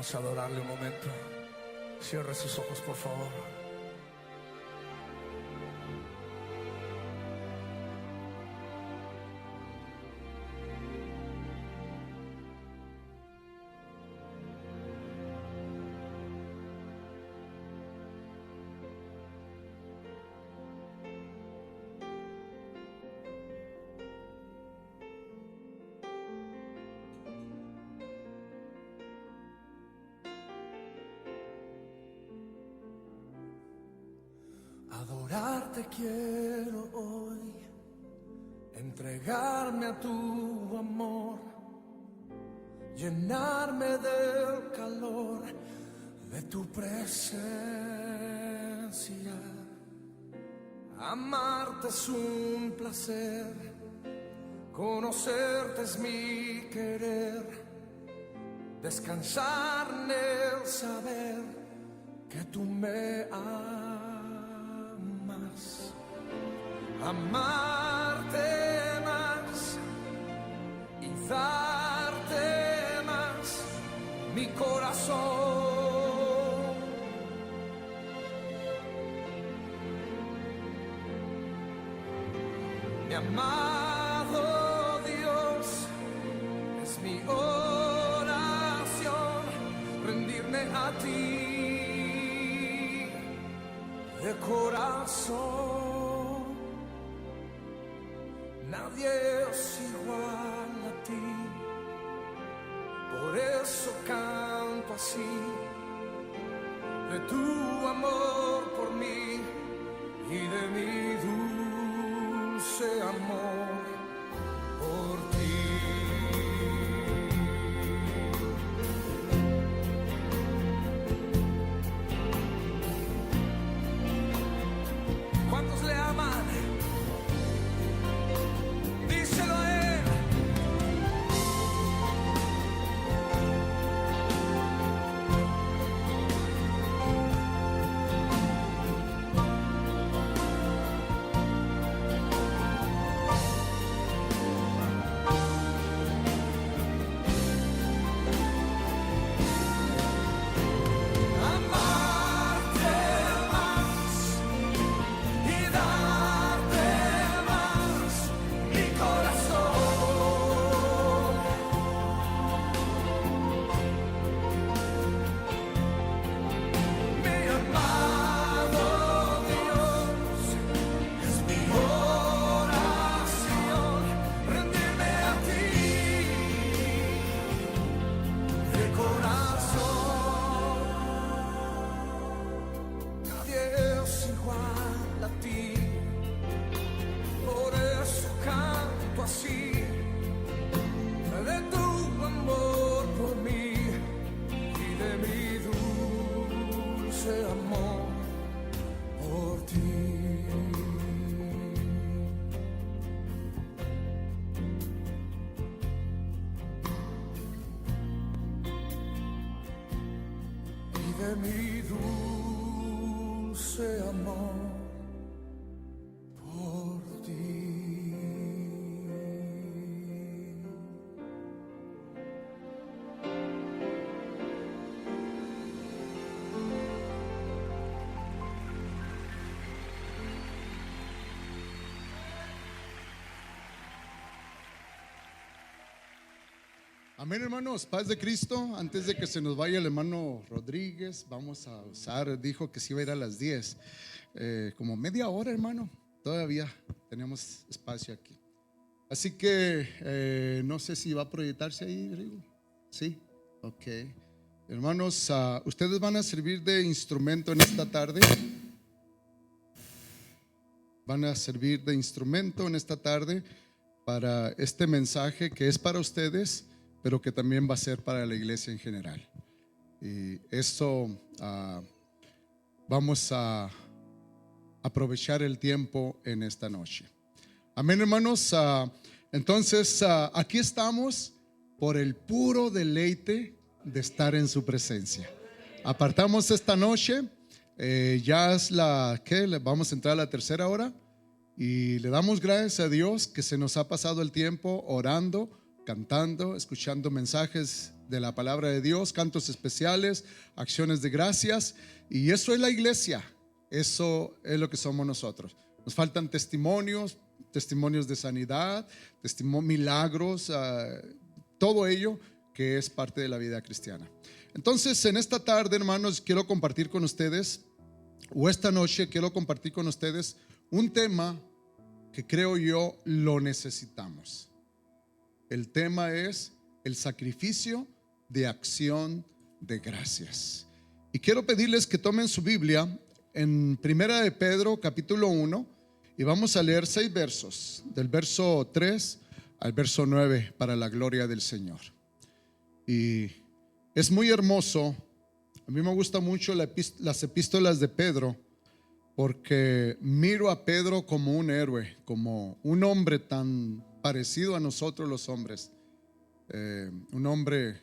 Vamos a adorarle un momento. Cierre sus ojos, por favor. Adorarte quiero hoy, entregarme a tu amor, llenarme del calor de tu presencia. Amarte es un placer, conocerte es mi querer, descansar en el saber que tú me amas. Amarte más y darte más mi corazón. Mi amado Dios, es mi oración rendirme a ti de corazón. Nadie es igual a ti, por eso canto así, de tu amor por mí y de mi dulce amor por ti. ¿Cuántos le aman? De mi dulce amor por ti. Amén, hermanos, paz de Cristo. Antes de que se nos vaya el hermano Rodríguez, vamos a usar, dijo que se iba a ir a las 10, como media hora, hermano. Todavía tenemos espacio aquí. Así que no sé si va a proyectarse ahí, Rigo. Sí, ok. Hermanos, ustedes van a servir de instrumento en esta tarde. Van a servir de instrumento en esta tarde para este mensaje que es para ustedes, pero que también va a ser para la iglesia en general. Y eso vamos a aprovechar el tiempo en esta noche. Amén, hermanos. Entonces aquí estamos por el puro deleite de estar en su presencia. Apartamos esta noche, ya es vamos a entrar a la tercera hora, y le damos gracias a Dios que se nos ha pasado el tiempo orando cantando, escuchando mensajes de la palabra de Dios, cantos especiales, acciones de gracias. Y eso es la iglesia, eso es lo que somos nosotros. Nos faltan testimonios de sanidad, milagros, todo ello que es parte de la vida cristiana. Entonces, en esta tarde, hermanos, quiero compartir con ustedes, o esta noche quiero compartir con ustedes un tema que creo yo lo necesitamos. El tema es el sacrificio de acción de gracias. Y quiero pedirles que tomen su Biblia en Primera de Pedro capítulo 1 y vamos a leer 6 versos, del verso 3 al verso 9, para la gloria del Señor. Y es muy hermoso. A mí me gusta mucho las epístolas de Pedro, porque miro a Pedro como un héroe, como un hombre tan parecido a nosotros los hombres, un hombre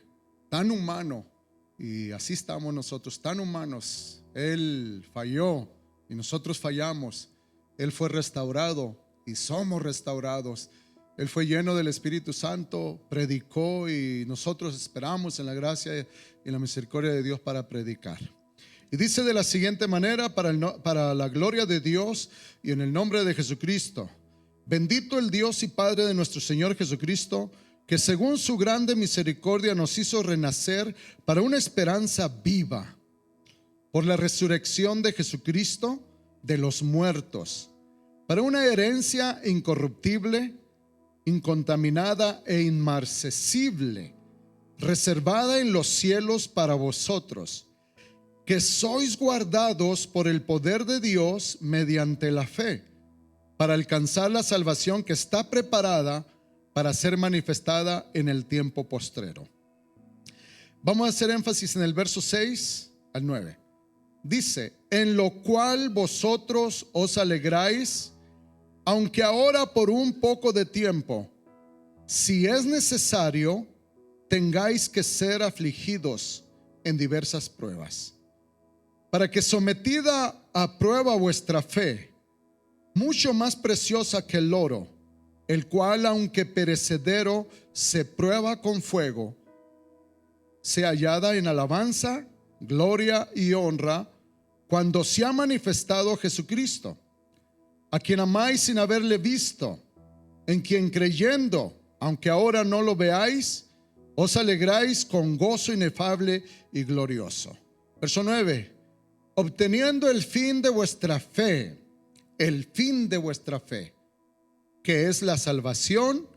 tan humano, y así estamos nosotros, tan humanos. Él falló y nosotros fallamos. Él fue restaurado y somos restaurados. Él fue lleno del Espíritu Santo, predicó, y nosotros esperamos en la gracia y la misericordia de Dios para predicar. Y dice de la siguiente manera: para la gloria de Dios y en el nombre de Jesucristo, bendito el Dios y Padre de nuestro Señor Jesucristo, que según su grande misericordia nos hizo renacer para una esperanza viva, por la resurrección de Jesucristo de los muertos, para una herencia incorruptible, incontaminada e inmarcesible, reservada en los cielos para vosotros, que sois guardados por el poder de Dios mediante la fe, para alcanzar la salvación que está preparada para ser manifestada en el tiempo postrero. Vamos a hacer énfasis en el verso 6 al 9. Dice: en lo cual vosotros os alegráis, aunque ahora por un poco de tiempo, si es necesario, tengáis que ser afligidos en diversas pruebas, para que, sometida a prueba vuestra fe, mucho más preciosa que el oro, el cual aunque perecedero se prueba con fuego, sea hallada en alabanza, gloria y honra cuando se ha manifestado Jesucristo, a quien amáis sin haberle visto, en quien creyendo, aunque ahora no lo veáis, os alegráis con gozo inefable y glorioso. Verso 9: obteniendo el fin de vuestra fe, que es la salvación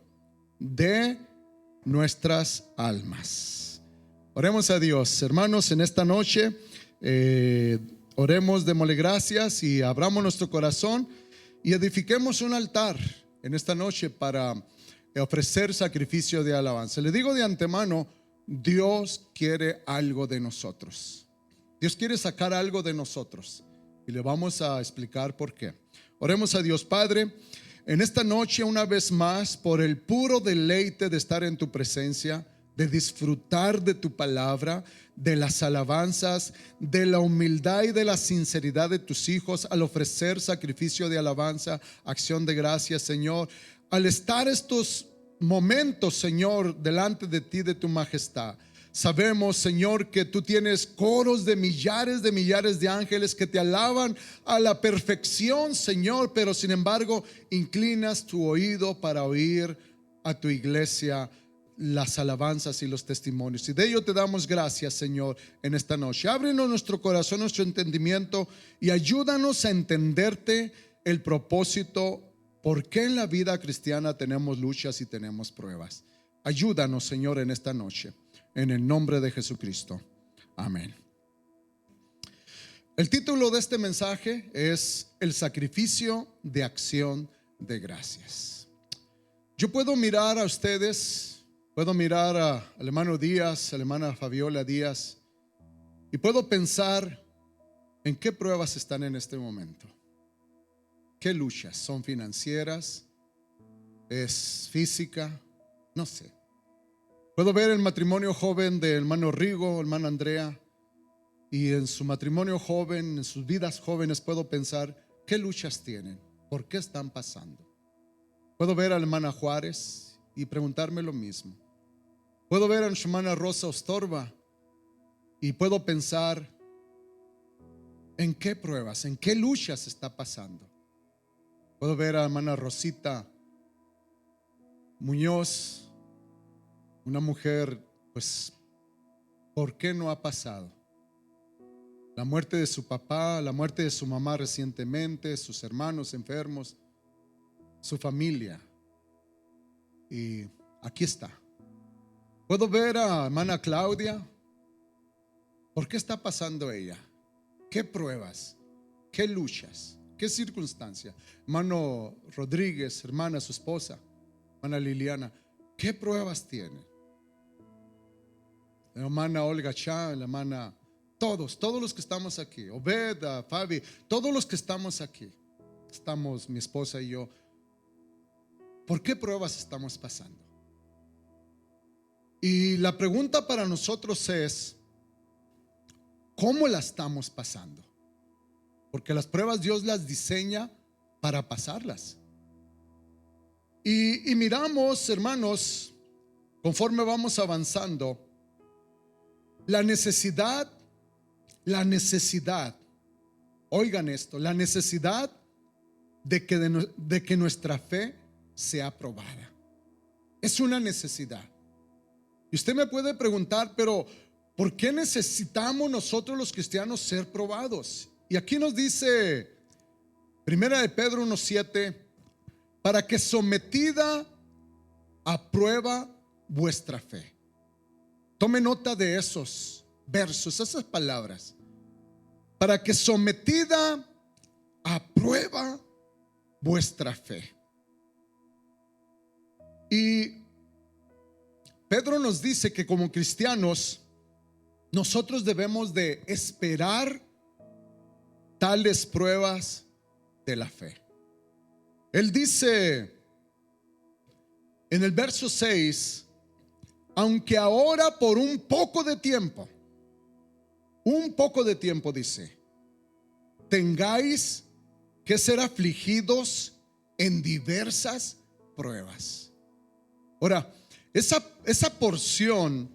de nuestras almas. Oremos a Dios, hermanos, en esta noche. Oremos, démosle gracias y abramos nuestro corazón y edifiquemos un altar en esta noche para ofrecer sacrificio de alabanza. Le digo de antemano, Dios quiere algo de nosotros. Dios quiere sacar algo de nosotros y le vamos a explicar por qué. Oremos a Dios. Padre, en esta noche, una vez más, por el puro deleite de estar en tu presencia, de disfrutar de tu palabra, de las alabanzas, de la humildad y de la sinceridad de tus hijos al ofrecer sacrificio de alabanza, acción de gracias, Señor, al estar estos momentos, Señor, delante de ti, de tu majestad. Sabemos, Señor, que tú tienes coros de millares de ángeles que te alaban a la perfección, Señor, pero sin embargo inclinas tu oído para oír a tu iglesia las alabanzas y los testimonios, y de ello te damos gracias, Señor, en esta noche. Ábrenos nuestro corazón, nuestro entendimiento, y ayúdanos a entenderte el propósito, por qué en la vida cristiana tenemos luchas y tenemos pruebas. Ayúdanos, Señor, en esta noche, en el nombre de Jesucristo. Amén. El título de este mensaje es el sacrificio de acción de gracias. Yo puedo mirar a ustedes, puedo mirar al hermano Díaz, a la hermana Fabiola Díaz, y puedo pensar en qué pruebas están en este momento. ¿Qué luchas? ¿Son financieras? ¿Es física? No sé. Puedo ver el matrimonio joven de hermano Rigo, hermana Andrea, y en su matrimonio joven, en sus vidas jóvenes, puedo pensar qué luchas tienen, por qué están pasando. Puedo ver a la hermana Juárez y preguntarme lo mismo. Puedo ver a nuestra hermana Rosa Ostorba y puedo pensar en qué pruebas, en qué luchas está pasando. Puedo ver a la hermana Rosita Muñoz, una mujer, pues, ¿por qué no ha pasado? La muerte de su papá, la muerte de su mamá recientemente, sus hermanos enfermos, su familia. Y aquí está. Puedo ver a hermana Claudia. ¿Por qué está pasando ella? ¿Qué pruebas? ¿Qué luchas? ¿Qué circunstancia? Hermano Rodríguez, hermana, su esposa, hermana Liliana, ¿qué pruebas tiene? La hermana Olga Chan, la hermana, todos los que estamos aquí, Obed, Fabi, todos los que estamos aquí, estamos mi esposa y yo. ¿Por qué pruebas estamos pasando? Y la pregunta para nosotros es, ¿cómo la estamos pasando? Porque las pruebas Dios las diseña para pasarlas. Y miramos, hermanos, conforme vamos avanzando, la necesidad, oigan esto, la necesidad de que nuestra fe sea probada. Es una necesidad. Y usted me puede preguntar, pero ¿por qué necesitamos nosotros los cristianos ser probados? Y aquí nos dice Primera de Pedro 1:7, para que sometida a prueba vuestra fe. Tome nota de esos versos, esas palabras. Para que sometida a prueba vuestra fe. Y Pedro nos dice que como cristianos nosotros debemos de esperar tales pruebas de la fe. Él dice en el verso 6, aunque ahora por un poco de tiempo dice, tengáis que ser afligidos en diversas pruebas. Ahora, esa porción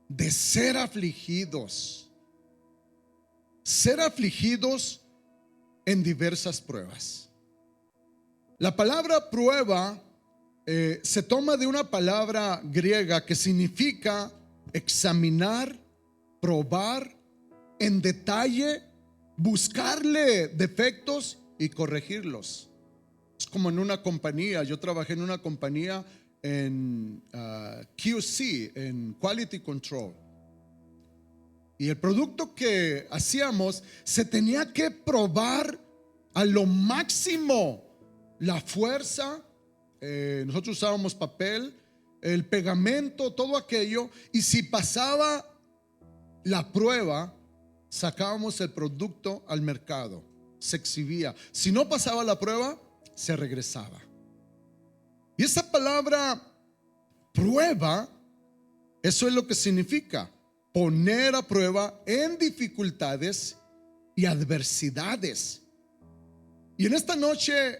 de ser afligidos en diversas pruebas. La palabra prueba se toma de una palabra griega que significa examinar, probar en detalle, buscarle defectos y corregirlos. Es como en una compañía. Yo trabajé en una compañía en QC, en Quality Control, y el producto que hacíamos se tenía que probar a lo máximo la fuerza. Nosotros usábamos papel, el pegamento, todo aquello, y si pasaba la prueba, sacábamos el producto al mercado, se exhibía. Si no pasaba la prueba, se regresaba. Y esa palabra prueba, eso es lo que significa: poner a prueba en dificultades y adversidades. Y en esta noche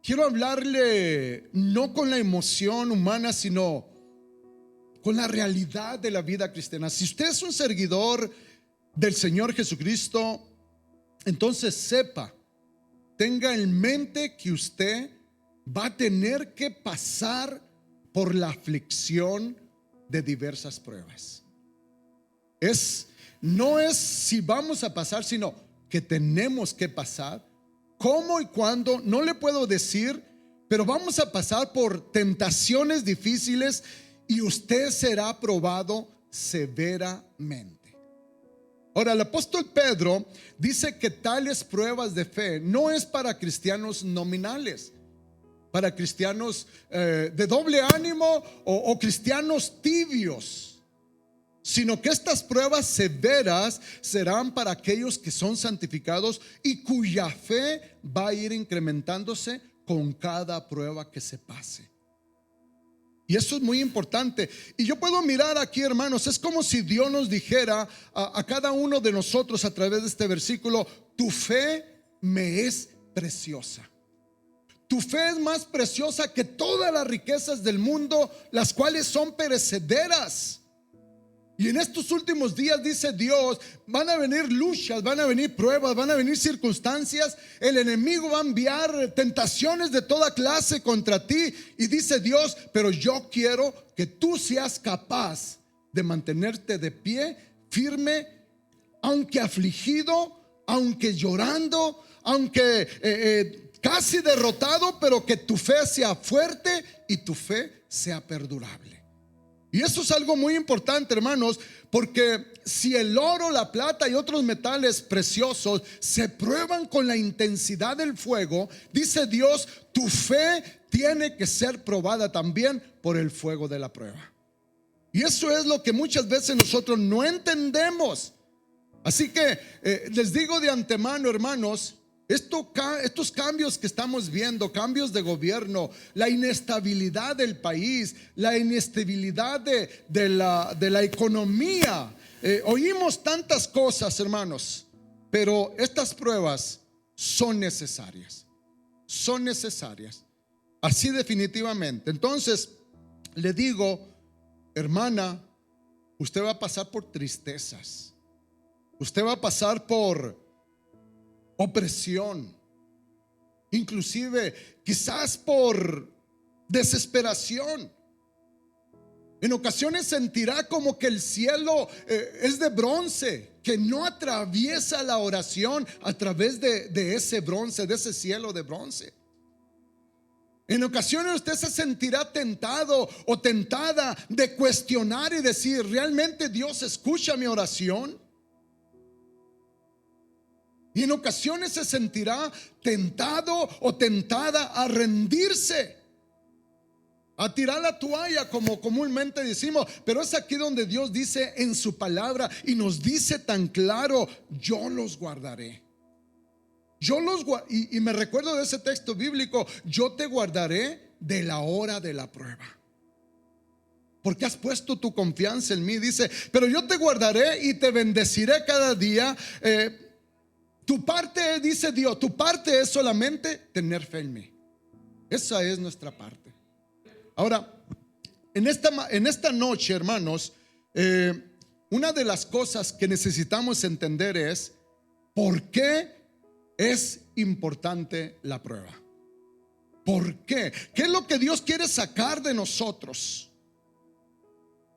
quiero hablarle no con la emoción humana, sino con la realidad de la vida cristiana. Si usted es un seguidor del Señor Jesucristo, entonces sepa, tenga en mente que usted va a tener que pasar por la aflicción de diversas pruebas. No es si vamos a pasar, sino que tenemos que pasar. ¿Cómo y cuándo? No le puedo decir, pero vamos a pasar por tentaciones difíciles y usted será probado severamente. Ahora, el apóstol Pedro dice que tales pruebas de fe no es para cristianos nominales, para cristianos de doble ánimo o cristianos tibios, sino que estas pruebas severas serán para aquellos que son santificados y cuya fe va a ir incrementándose con cada prueba que se pase. Y eso es muy importante. Y yo puedo mirar aquí, hermanos, es como si Dios nos dijera a cada uno de nosotros a través de este versículo: tu fe me es preciosa. Tu fe es más preciosa que todas las riquezas del mundo, las cuales son perecederas. Y en estos últimos días, dice Dios, van a venir luchas, van a venir pruebas, van a venir circunstancias. El enemigo va a enviar tentaciones de toda clase contra ti. Y dice Dios, pero yo quiero que tú seas capaz de mantenerte de pie, firme, aunque afligido, aunque llorando, aunque casi derrotado, pero que tu fe sea fuerte y tu fe sea perdurable. Y eso es algo muy importante, hermanos, porque si el oro, la plata y otros metales preciosos se prueban con la intensidad del fuego, dice Dios, tu fe tiene que ser probada también por el fuego de la prueba. Y eso es lo que muchas veces nosotros no entendemos. Así que les digo de antemano, hermanos, estos cambios que estamos viendo, cambios de gobierno, la inestabilidad del país, la inestabilidad de la economía, oímos tantas cosas, hermanos, pero estas pruebas son necesarias, así definitivamente. Entonces le digo, hermana, usted va a pasar por tristezas, usted va a pasar por opresión, inclusive quizás por desesperación. En ocasiones sentirá como que el cielo es de bronce, que no atraviesa la oración a través de ese bronce, de ese cielo de bronce. En ocasiones usted se sentirá tentado o tentada de cuestionar y decir, ¿realmente Dios escucha mi oración? Y en ocasiones se sentirá tentado o tentada a rendirse, a tirar la toalla, como comúnmente decimos. Pero es aquí donde Dios dice en su palabra y nos dice tan claro, yo los guardaré. Y me recuerdo de ese texto bíblico, yo te guardaré de la hora de la prueba, porque has puesto tu confianza en mí. Dice, pero yo te guardaré y te bendeciré cada día. Tu parte, dice Dios, tu parte es solamente tener fe en mí. Esa es nuestra parte. Ahora, en esta noche, hermanos, una de las cosas que necesitamos entender es ¿por qué es importante la prueba? ¿Por qué? ¿Qué es lo que Dios quiere sacar de nosotros?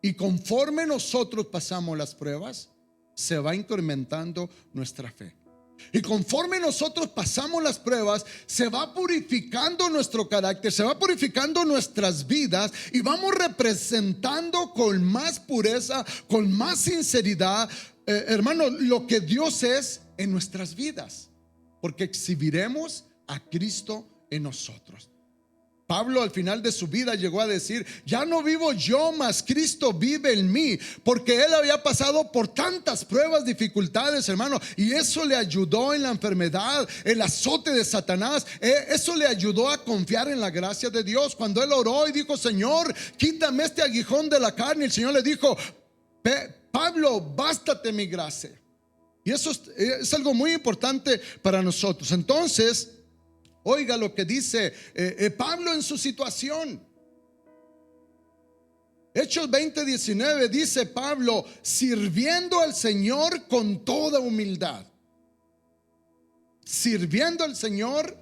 Y conforme nosotros pasamos las pruebas, se va incrementando nuestra fe. Y conforme nosotros pasamos las pruebas, se va purificando nuestro carácter, se va purificando nuestras vidas y vamos representando con más pureza, con más sinceridad, hermano, lo que Dios es en nuestras vidas, porque exhibiremos a Cristo en nosotros. Pablo al final de su vida llegó a decir, ya no vivo yo, mas Cristo vive en mí, porque él había pasado por tantas pruebas, dificultades, hermano, y eso le ayudó en la enfermedad, el azote de Satanás. Eso le ayudó a confiar en la gracia de Dios. Cuando él oró y dijo, Señor, quítame este aguijón de la carne, el Señor le dijo, Pablo, bástate mi gracia. Y eso es algo muy importante para nosotros. Entonces, oiga lo que dice Pablo en su situación. Hechos 20:19 dice Pablo, sirviendo al Señor con toda humildad. Sirviendo al Señor,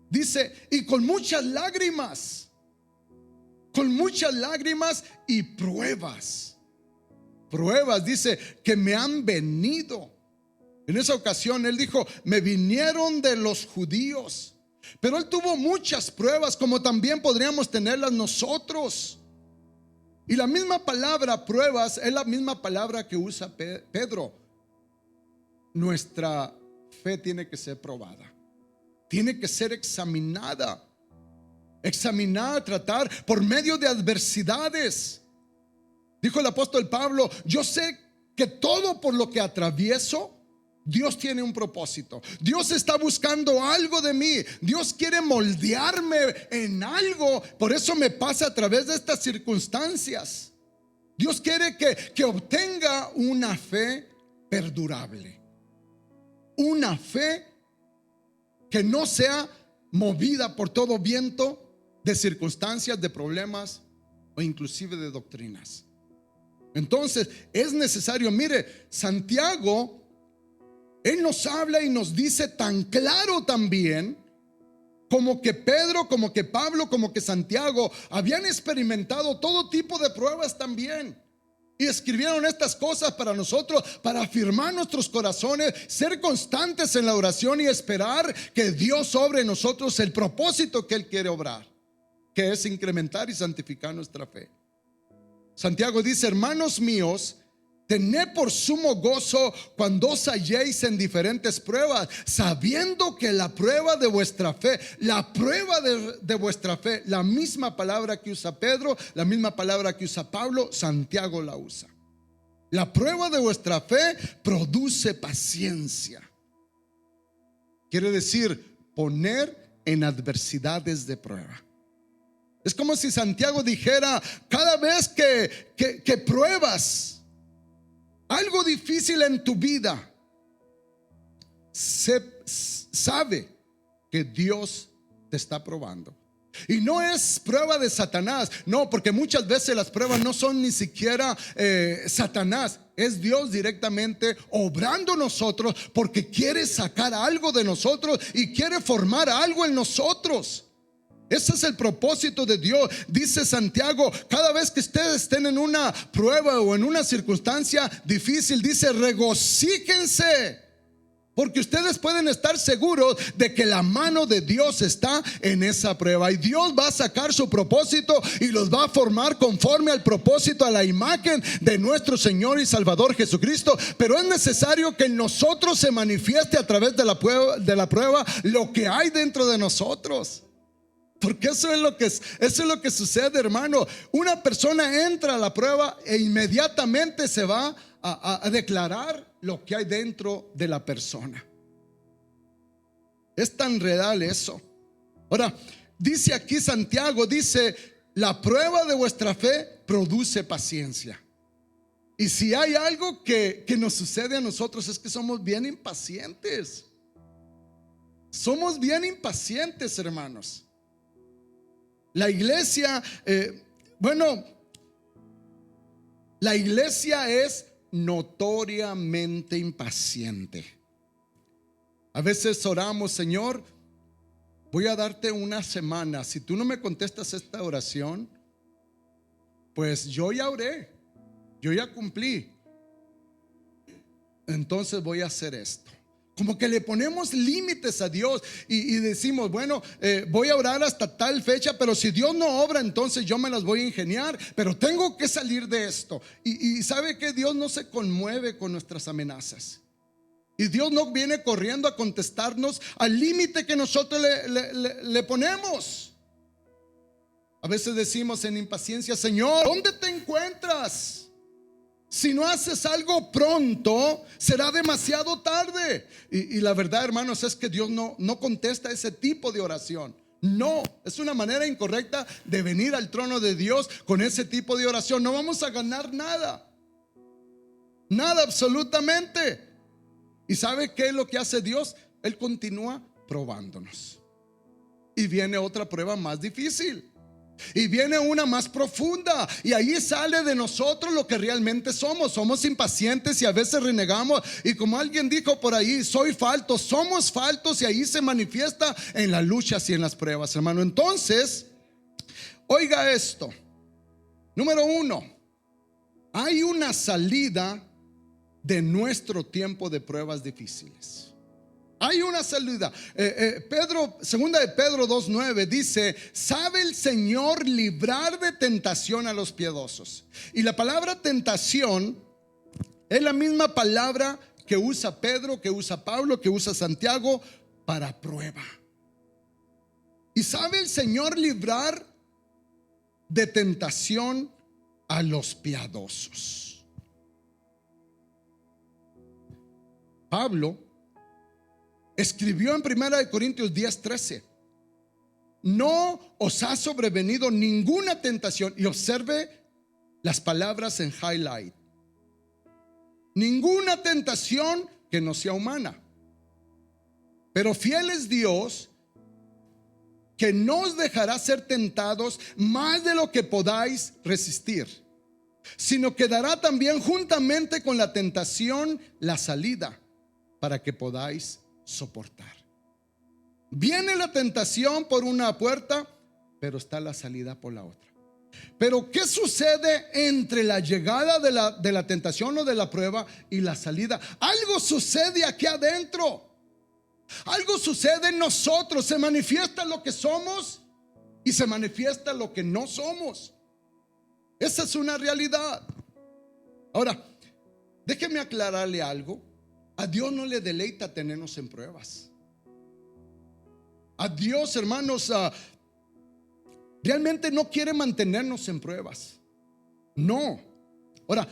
dice, y con muchas lágrimas. Con muchas lágrimas y pruebas. Pruebas, dice, que me han venido. En esa ocasión él dijo, me vinieron de los judíos. Pero él tuvo muchas pruebas, como también podríamos tenerlas nosotros. Y la misma palabra pruebas es la misma palabra que usa Pedro. Nuestra fe tiene que ser probada, tiene que ser examinada, tratar por medio de adversidades. Dijo el apóstol Pablo, yo sé que todo por lo que atravieso, Dios tiene un propósito. Dios está buscando algo de mí. Dios quiere moldearme en algo. Por eso me pasa a través de estas circunstancias. Dios quiere que obtenga una fe perdurable. Una fe que no sea movida por todo viento de circunstancias, de problemas o inclusive de doctrinas. Entonces es necesario, mire, Santiago, él nos habla y nos dice tan claro también, como que Pedro, como que Pablo, como que Santiago habían experimentado todo tipo de pruebas también. Y escribieron estas cosas para nosotros, para afirmar nuestros corazones, ser constantes en la oración y esperar que Dios obre en nosotros el propósito que Él quiere obrar, que es incrementar y santificar nuestra fe. Santiago dice: hermanos míos, tened por sumo gozo cuando os halléis en diferentes pruebas, sabiendo que la prueba de vuestra fe, la prueba de vuestra fe, la misma palabra que usa Pedro, la misma palabra que usa Pablo, Santiago la usa. La prueba de vuestra fe produce paciencia. Quiere decir poner en adversidades de prueba. Es como si Santiago dijera: cada vez que pruebas algo difícil en tu vida, sabe que Dios te está probando. Y no es prueba de Satanás, no, porque muchas veces las pruebas no son ni siquiera Satanás. Es Dios directamente obrando en nosotros, porque quiere sacar algo de nosotros y quiere formar algo en nosotros. Ese es el propósito de Dios. Dice Santiago: cada vez que ustedes estén en una prueba o en una circunstancia difícil, dice: regocíjense, porque ustedes pueden estar seguros de que la mano de Dios está en esa prueba, y Dios va a sacar su propósito y los va a formar conforme al propósito, a la imagen de nuestro Señor y Salvador Jesucristo. Pero es necesario que en nosotros se manifieste a través de la prueba lo que hay dentro de nosotros. Porque eso es lo que sucede, hermano. Una persona entra a la prueba e inmediatamente se va a declarar lo que hay dentro de la persona. Es tan real eso. Ahora, dice aquí Santiago, dice: la prueba de vuestra fe produce paciencia. Y si hay algo que nos sucede a nosotros, es que somos bien impacientes. Somos bien impacientes, hermanos. La iglesia, la iglesia es notoriamente impaciente. A veces oramos: Señor, voy a darte una semana. Si tú no me contestas esta oración, pues yo ya oré, yo ya cumplí, entonces voy a hacer esto. Como que le ponemos límites a Dios y decimos: bueno, voy a orar hasta tal fecha, pero si Dios no obra, entonces yo me las voy a ingeniar, pero tengo que salir de esto. Y sabe que Dios no se conmueve con nuestras amenazas, y Dios no viene corriendo a contestarnos al límite que nosotros le ponemos. A veces decimos en impaciencia: Señor, ¿dónde te encuentras? Si no haces algo pronto, será demasiado tarde. Y la verdad, hermanos, es que Dios no contesta ese tipo de oración. No, es una manera incorrecta de venir al trono de Dios con ese tipo de oración. No vamos a ganar nada. Nada, absolutamente. ¿Y sabe qué es lo que hace Dios? Él continúa probándonos. Y viene otra prueba más difícil. Y viene una más profunda, y ahí sale de nosotros lo que realmente somos. Somos impacientes y a veces renegamos, y como alguien dijo por ahí: soy falto, somos faltos, y ahí se manifiesta en las luchas y en las pruebas, hermano. Entonces, oiga esto. Número 1, hay una salida de nuestro tiempo de pruebas difíciles. Hay una salida. Segunda de Pedro 2:9 dice: sabe el Señor librar de tentación a los piadosos. Y la palabra tentación es la misma palabra que usa Pedro, que usa Pablo, que usa Santiago para prueba. Y sabe el Señor librar de tentación a los piadosos. Pablo escribió en 1 Corintios 10:13: no os ha sobrevenido ninguna tentación. Y observe las palabras en highlight: ninguna tentación que no sea humana, pero fiel es Dios, que no os dejará ser tentados más de lo que podáis resistir, sino que dará también juntamente con la tentación la salida para que podáis soportar. Viene la tentación por una puerta, pero está la salida por la otra. Pero ¿qué sucede entre la llegada de la tentación o de la prueba y la salida? Algo sucede aquí adentro. Algo sucede en nosotros. Se manifiesta lo que somos y se manifiesta lo que no somos. Esa es una realidad. Ahora, déjeme aclararle algo. A Dios no le deleita tenernos en pruebas. A Dios, hermanos, realmente no quiere mantenernos en pruebas. No. Ahora,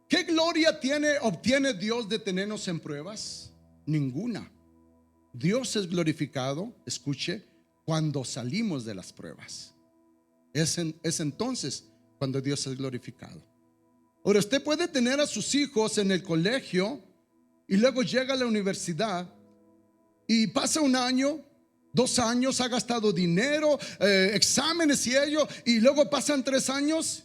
¿qué gloria obtiene Dios de tenernos en pruebas? Ninguna. Dios es glorificado, escuche, cuando salimos de las pruebas. Es entonces cuando Dios es glorificado. Ahora, usted puede tener a sus hijos en el colegio y luego llega a la universidad y pasa un año, 2 años, ha gastado dinero, exámenes y luego pasan 3 años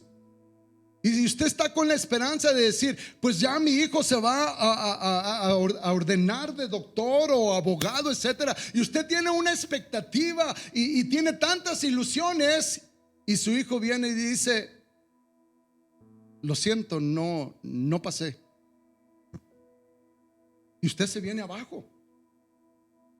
y usted está con la esperanza de decir, pues ya mi hijo se va a ordenar de doctor o abogado, etcétera, y usted tiene una expectativa y tiene tantas ilusiones, y su hijo viene y dice, lo siento, no pasé, y usted se viene abajo.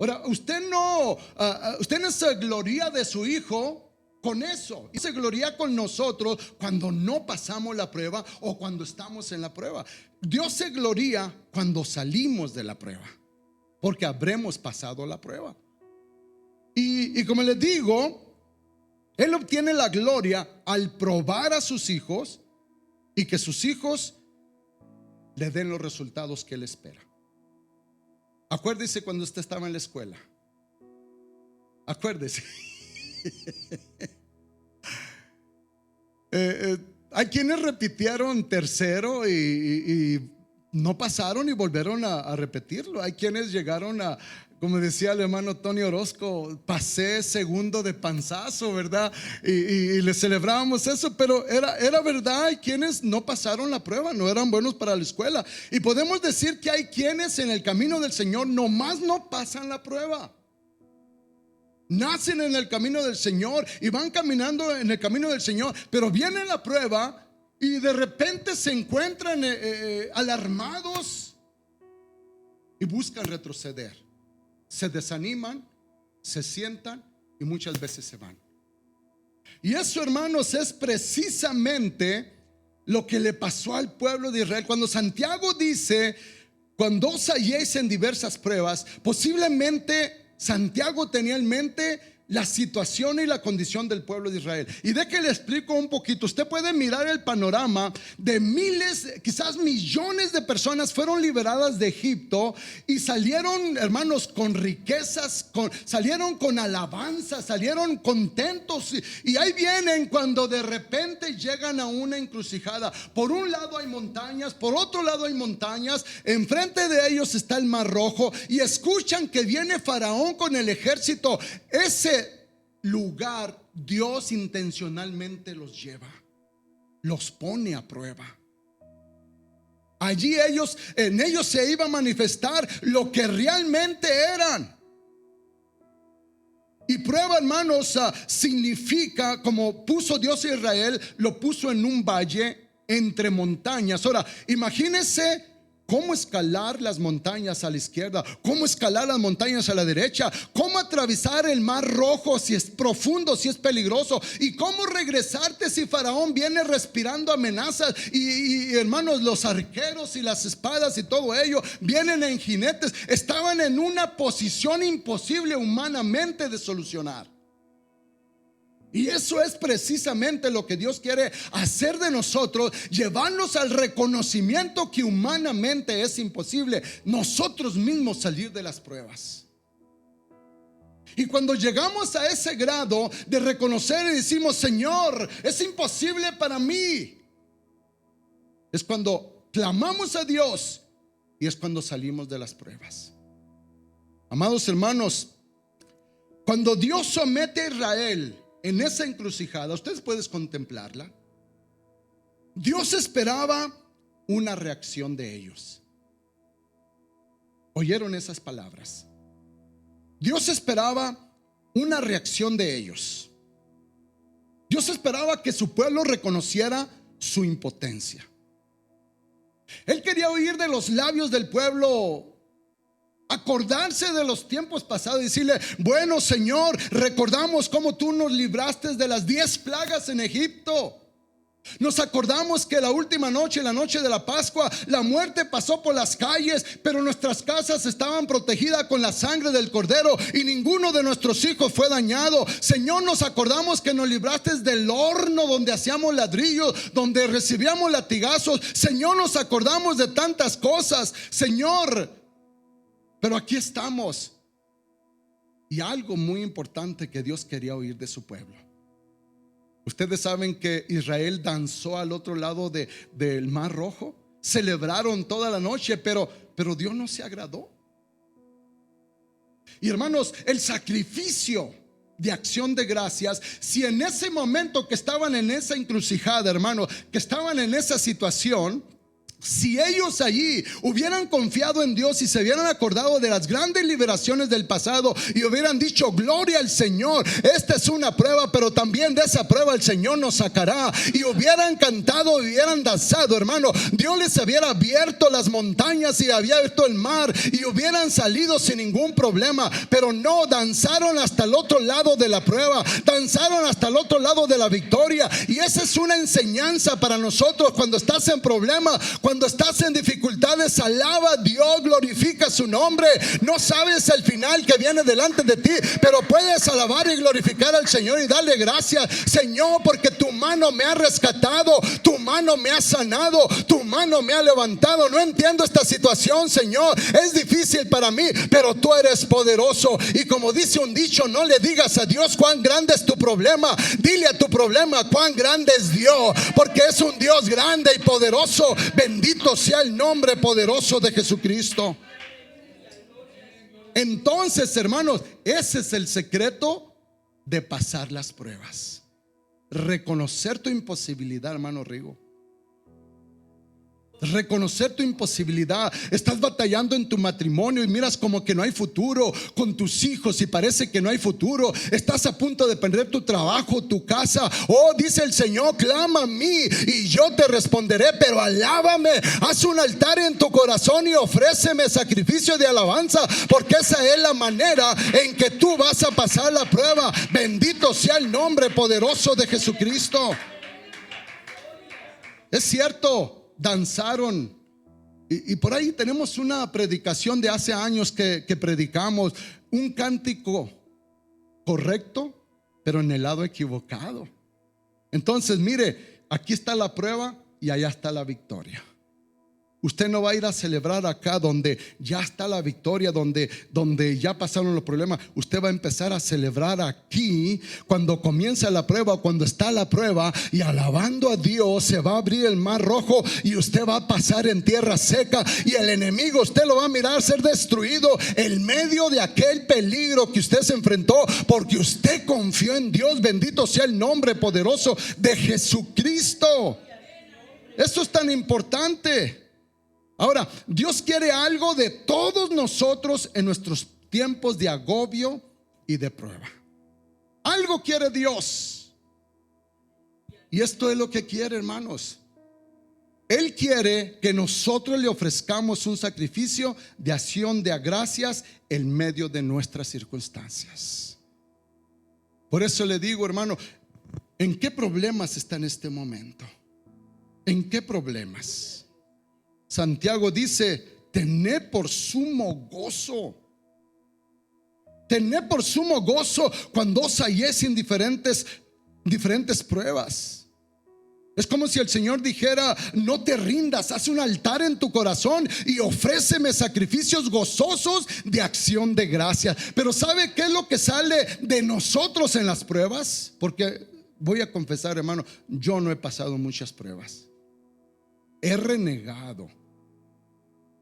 Ahora, usted no se gloria de su hijo con eso, y se gloria con nosotros cuando no pasamos la prueba o cuando estamos en la prueba. Dios se gloria cuando salimos de la prueba, porque habremos pasado la prueba. Y como les digo, Él obtiene la gloria al probar a sus hijos y que sus hijos le den los resultados que Él espera. Acuérdese cuando usted estaba en la escuela. Acuérdese. Hay quienes repitieron tercero y no pasaron y volvieron a repetirlo. Hay quienes llegaron como decía el hermano Tony Orozco, pasé segundo de panzazo, ¿verdad? Y le celebrábamos eso, pero era verdad. Hay quienes no pasaron la prueba, no eran buenos para la escuela. Y podemos decir que hay quienes en el camino del Señor nomás no pasan la prueba. Nacen en el camino del Señor y van caminando en el camino del Señor, pero viene la prueba y de repente se encuentran alarmados y buscan retroceder. Se desaniman, se sientan y muchas veces se van. Y eso, hermanos, es precisamente lo que le pasó al pueblo de Israel. Cuando Santiago dice, cuando os halléis en diversas pruebas, posiblemente Santiago tenía en mente la situación y la condición del pueblo de Israel. Y de que le explico un poquito. Usted puede mirar el panorama de miles, quizás millones de personas fueron liberadas de Egipto y salieron, hermanos, con riquezas, salieron con alabanza, salieron contentos. Y ahí vienen cuando de repente llegan a una encrucijada. Por un lado hay montañas, por otro lado hay montañas, enfrente de ellos está el Mar Rojo y escuchan que viene Faraón con el ejército. Ese lugar Dios intencionalmente los lleva, los pone a prueba. Allí en ellos se iba a manifestar lo que realmente eran. Y prueba, hermanos, significa, como puso Dios a Israel, lo puso en un valle entre montañas. Ahora, imagínense cómo escalar las montañas a la izquierda, cómo escalar las montañas a la derecha, cómo atravesar el Mar Rojo si es profundo, si es peligroso, y cómo regresarte si Faraón viene respirando amenazas y hermanos, los arqueros y las espadas y todo ello vienen en jinetes. Estaban en una posición imposible humanamente de solucionar. Y eso es precisamente lo que Dios quiere hacer de nosotros, llevarnos al reconocimiento que humanamente es imposible, nosotros mismos salir de las pruebas. Y cuando llegamos a ese grado de reconocer y decimos, Señor, es imposible para mí, es cuando clamamos a Dios y es cuando salimos de las pruebas. Amados hermanos, Cuando Dios somete a Israel en esa encrucijada, ustedes pueden contemplarla. Dios esperaba una reacción de ellos. ¿Oyeron esas palabras? Dios esperaba una reacción de ellos. Dios esperaba que su pueblo reconociera su impotencia. Él quería oír de los labios del pueblo, acordarse de los tiempos pasados y decirle: bueno, Señor, recordamos cómo tú nos libraste de las 10 plagas en Egipto. Nos acordamos que la última noche, la noche de la Pascua, la muerte pasó por las calles, pero nuestras casas estaban protegidas con la sangre del Cordero y ninguno de nuestros hijos fue dañado. Señor, nos acordamos que nos libraste del horno donde hacíamos ladrillos, donde recibíamos latigazos. Señor, nos acordamos de tantas cosas, Señor. Pero aquí estamos. Y algo muy importante que Dios quería oír de su pueblo. Ustedes saben que Israel danzó al otro lado del Mar Rojo. Celebraron toda la noche, pero Dios no se agradó. Y hermanos, el sacrificio de acción de gracias, si en ese momento que estaban en esa encrucijada, hermano, que estaban en esa situación, si ellos allí hubieran confiado en Dios y se hubieran acordado de las grandes liberaciones del pasado y hubieran dicho: gloria al Señor, esta es una prueba, pero también de esa prueba el Señor nos sacará, y hubieran cantado, hubieran danzado, hermano, Dios les hubiera abierto las montañas y había abierto el mar y hubieran salido sin ningún problema. Pero no, danzaron hasta el otro lado de la prueba, danzaron hasta el otro lado de la victoria. Y esa es una enseñanza para nosotros. Cuando estás en problemas, cuando estás en dificultades, alaba a Dios, glorifica su nombre. No sabes el final que viene delante de ti, pero puedes alabar y glorificar al Señor y darle gracias: Señor, porque tu mano me ha rescatado, tu mano me ha sanado, tu mano me ha levantado. No entiendo esta situación, Señor, es difícil para mí, pero tú eres poderoso. Y como dice un dicho, no le digas a Dios cuán grande es tu problema, dile a tu problema cuán grande es Dios, porque es un Dios grande y poderoso. Bendito sea el nombre poderoso de Jesucristo. Entonces, hermanos, ese es el secreto de pasar las pruebas. Reconocer tu imposibilidad, hermano Rigo. Reconocer tu imposibilidad. Estás batallando en tu matrimonio y miras como que no hay futuro con tus hijos y parece que no hay futuro. Estás a punto de perder tu trabajo, tu casa. Oh, dice el Señor: clama a mí y yo te responderé, pero alábame. Haz un altar en tu corazón y ofréceme sacrificio de alabanza, porque esa es la manera en que tú vas a pasar la prueba. Bendito sea el nombre poderoso de Jesucristo. Es cierto, danzaron. Y por ahí tenemos una predicación de hace años que predicamos un cántico correcto, pero en el lado equivocado. Entonces, mire, aquí está la prueba y allá está la victoria. Usted no va a ir a celebrar acá donde ya está la victoria, donde ya pasaron los problemas. Usted va a empezar a celebrar aquí cuando comienza la prueba, cuando está la prueba, y alabando a Dios se va a abrir el Mar Rojo y usted va a pasar en tierra seca, y el enemigo usted lo va a mirar ser destruido en medio de aquel peligro que usted se enfrentó, porque usted confió en Dios. Bendito sea el nombre poderoso de Jesucristo. Esto es tan importante. Ahora, Dios quiere algo de todos nosotros en nuestros tiempos de agobio y de prueba. Algo quiere Dios. Y esto es lo que quiere, hermanos. Él quiere que nosotros le ofrezcamos un sacrificio de acción de gracias en medio de nuestras circunstancias. Por eso le digo, hermano, ¿en qué problemas está en este momento? ¿En qué problemas? Santiago dice: tened por sumo gozo. Tened por sumo gozo cuando os halléis en diferentes pruebas. Es como si el Señor dijera: no te rindas, haz un altar en tu corazón y ofréceme sacrificios gozosos de acción de gracias. Pero ¿sabe qué es lo que sale de nosotros en las pruebas? Porque voy a confesar, hermano, yo no he pasado muchas pruebas. He renegado.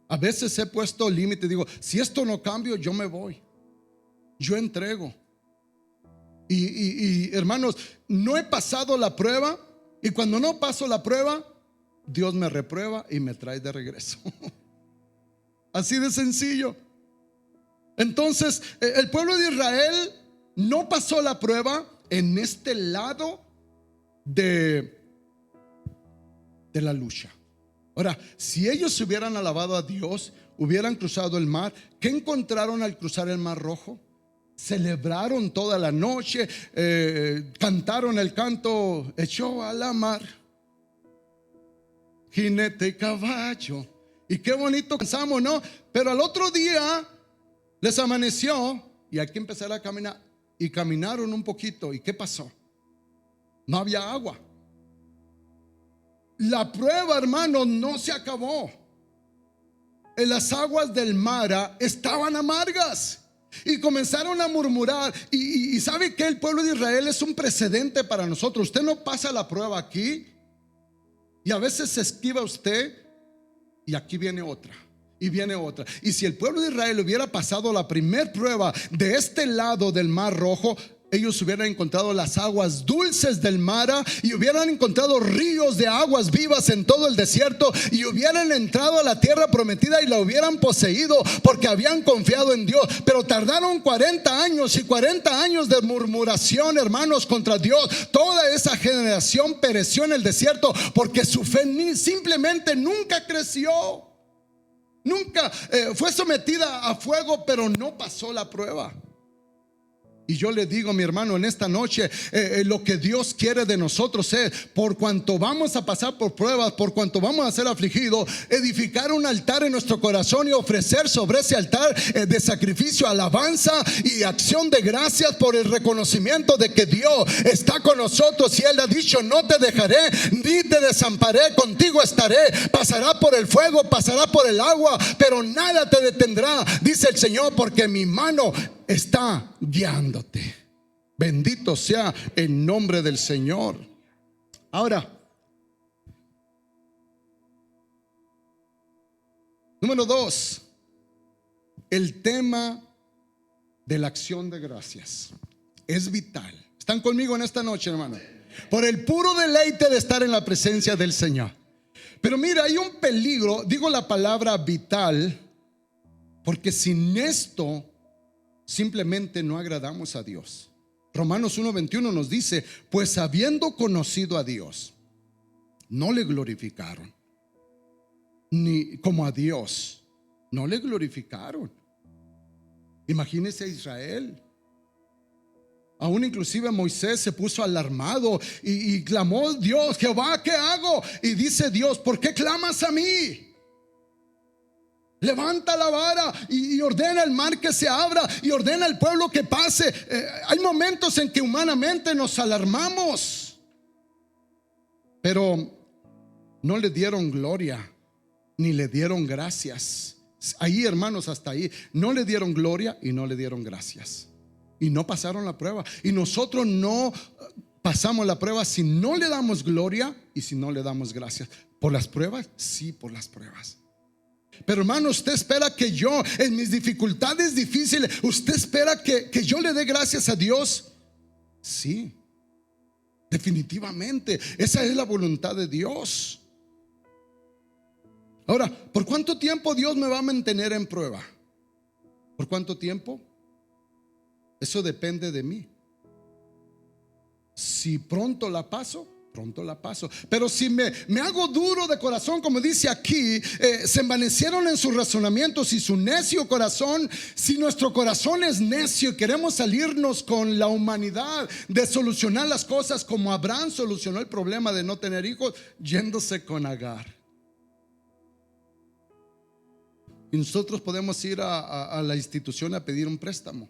A veces he puesto límite. Digo: si esto no cambio, yo me voy, yo entrego. Y hermanos, no he pasado la prueba, y cuando no paso la prueba, Dios me reprueba y me trae de regreso. Así de sencillo. Entonces, el pueblo de Israel no pasó la prueba en este lado de la lucha. Ahora, si ellos se hubieran alabado a Dios, hubieran cruzado el mar, ¿qué encontraron al cruzar el mar rojo? Celebraron toda la noche, cantaron el canto echó a la mar, jinete y caballo. Y qué bonito pensamos, ¿no? Pero al otro día les amaneció y hay que empezar a caminar. Y caminaron un poquito. ¿Y qué pasó? No había agua. La prueba, hermanos, no se acabó. Las aguas del Mara estaban amargas y comenzaron a murmurar. Y sabe que el pueblo de Israel es un precedente para nosotros. Usted no pasa la prueba aquí y a veces se esquiva usted, y aquí viene otra, y viene otra. Y si el pueblo de Israel hubiera pasado la primer prueba de este lado del mar rojo, ellos hubieran encontrado las aguas dulces del Mara y hubieran encontrado ríos de aguas vivas en todo el desierto, y hubieran entrado a la tierra prometida y la hubieran poseído porque habían confiado en Dios. Pero tardaron 40 años y 40 años de murmuración, hermanos, contra Dios. Toda esa generación pereció en el desierto porque su fe simplemente nunca creció. Nunca fue sometida a fuego, pero no pasó la prueba. Y yo le digo, mi hermano, en esta noche, lo que Dios quiere de nosotros es, por cuanto vamos a pasar por pruebas, por cuanto vamos a ser afligidos, edificar un altar en nuestro corazón y ofrecer sobre ese altar de sacrificio, alabanza y acción de gracias por el reconocimiento de que Dios está con nosotros. Y Él ha dicho: no te dejaré ni te desamparé, contigo estaré. Pasará por el fuego, pasará por el agua, pero nada te detendrá, dice el Señor, porque mi mano está guiándote. Bendito sea el nombre del Señor. Ahora, número 2, el tema de la acción de gracias es vital. ¿Están conmigo en esta noche, hermano? Por el puro deleite de estar en la presencia del Señor. Pero mira, hay un peligro, digo la palabra vital, porque sin esto simplemente no agradamos a Dios. Romanos 1:21 nos dice: pues habiendo conocido a Dios, no le glorificaron, ni como a Dios, no le glorificaron. Imagínese a Israel. Aún inclusive Moisés se puso alarmado y clamó: Dios, Jehová, ¿qué hago? Y dice Dios: ¿por qué clamas a mí? Levanta la vara y ordena el mar que se abra y ordena al pueblo que pase. Hay momentos en que humanamente nos alarmamos, pero no le dieron gloria ni le dieron gracias. Ahí, hermanos, hasta ahí no le dieron gloria y no le dieron gracias, y no pasaron la prueba. Y nosotros no pasamos la prueba si no le damos gloria y si no le damos gracias. ¿Por las pruebas? Sí, por las pruebas. Pero hermano, usted espera que yo en mis dificultades difíciles, usted espera que yo le dé gracias a Dios. Sí, definitivamente esa es la voluntad de Dios. Ahora, ¿por cuánto tiempo Dios me va a mantener en prueba? ¿Por cuánto tiempo? Eso depende de mí. Si pronto la paso, pronto la paso. Pero si me hago duro de corazón, como dice aquí, se envanecieron en sus razonamientos y su necio corazón. Si nuestro corazón es necio y queremos salirnos con la humanidad de solucionar las cosas como Abraham solucionó el problema de no tener hijos, yéndose con Agar. Y nosotros podemos ir a la institución a pedir un préstamo,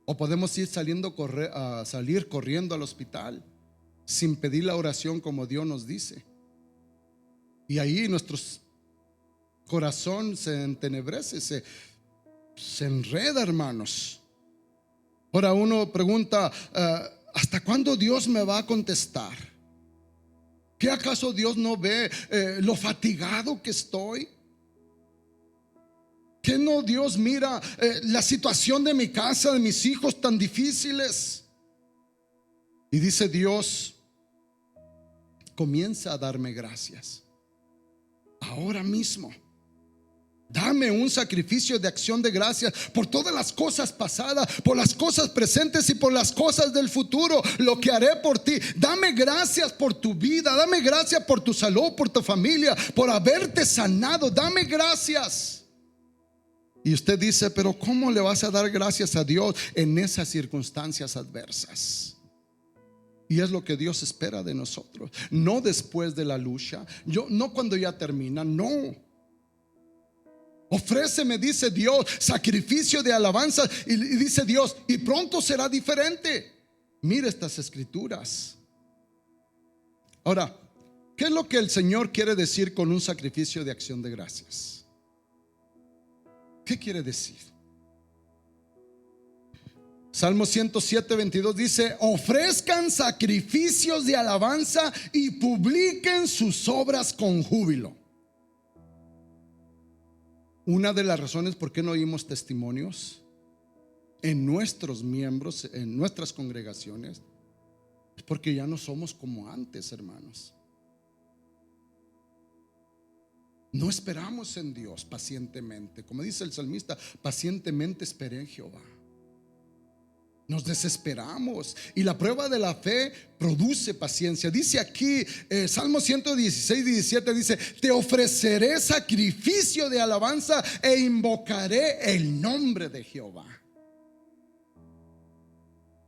o podemos ir salir corriendo al hospital sin pedir la oración como Dios nos dice. Y ahí nuestro corazón se entenebrece, se enreda, hermanos. Ahora uno pregunta: ¿hasta cuándo Dios me va a contestar? ¿Qué acaso Dios no ve lo fatigado que estoy? ¿Qué no Dios mira la situación de mi casa, de mis hijos tan difíciles? Y dice Dios, comienza a darme gracias ahora mismo. Dame un sacrificio de acción de gracias por todas las cosas pasadas, por las cosas presentes y por las cosas del futuro, lo que haré por ti. Dame gracias por tu vida, dame gracias por tu salud, por tu familia, por haberte sanado. Dame gracias. Y usted dice, pero ¿cómo le vas a dar gracias a Dios en esas circunstancias adversas? Y es lo que Dios espera de nosotros. No después de la lucha, no cuando ya termina, no. Ofréceme, dice Dios, sacrificio de alabanza. Y dice Dios, y pronto será diferente. Mira estas escrituras. Ahora, ¿qué es lo que el Señor quiere decir con un sacrificio de acción de gracias? ¿Qué quiere decir? Salmo 107, 22 dice: ofrezcan sacrificios de alabanza y publiquen sus obras con júbilo. Una de las razones por qué no oímos testimonios en nuestros miembros, en nuestras congregaciones, es porque ya no somos como antes, hermanos. No esperamos en Dios pacientemente. Como dice el salmista, pacientemente esperé en Jehová. Nos desesperamos y la prueba de la fe produce paciencia. Dice aquí Salmo 116, 17 dice: te ofreceré sacrificio de alabanza e invocaré el nombre de Jehová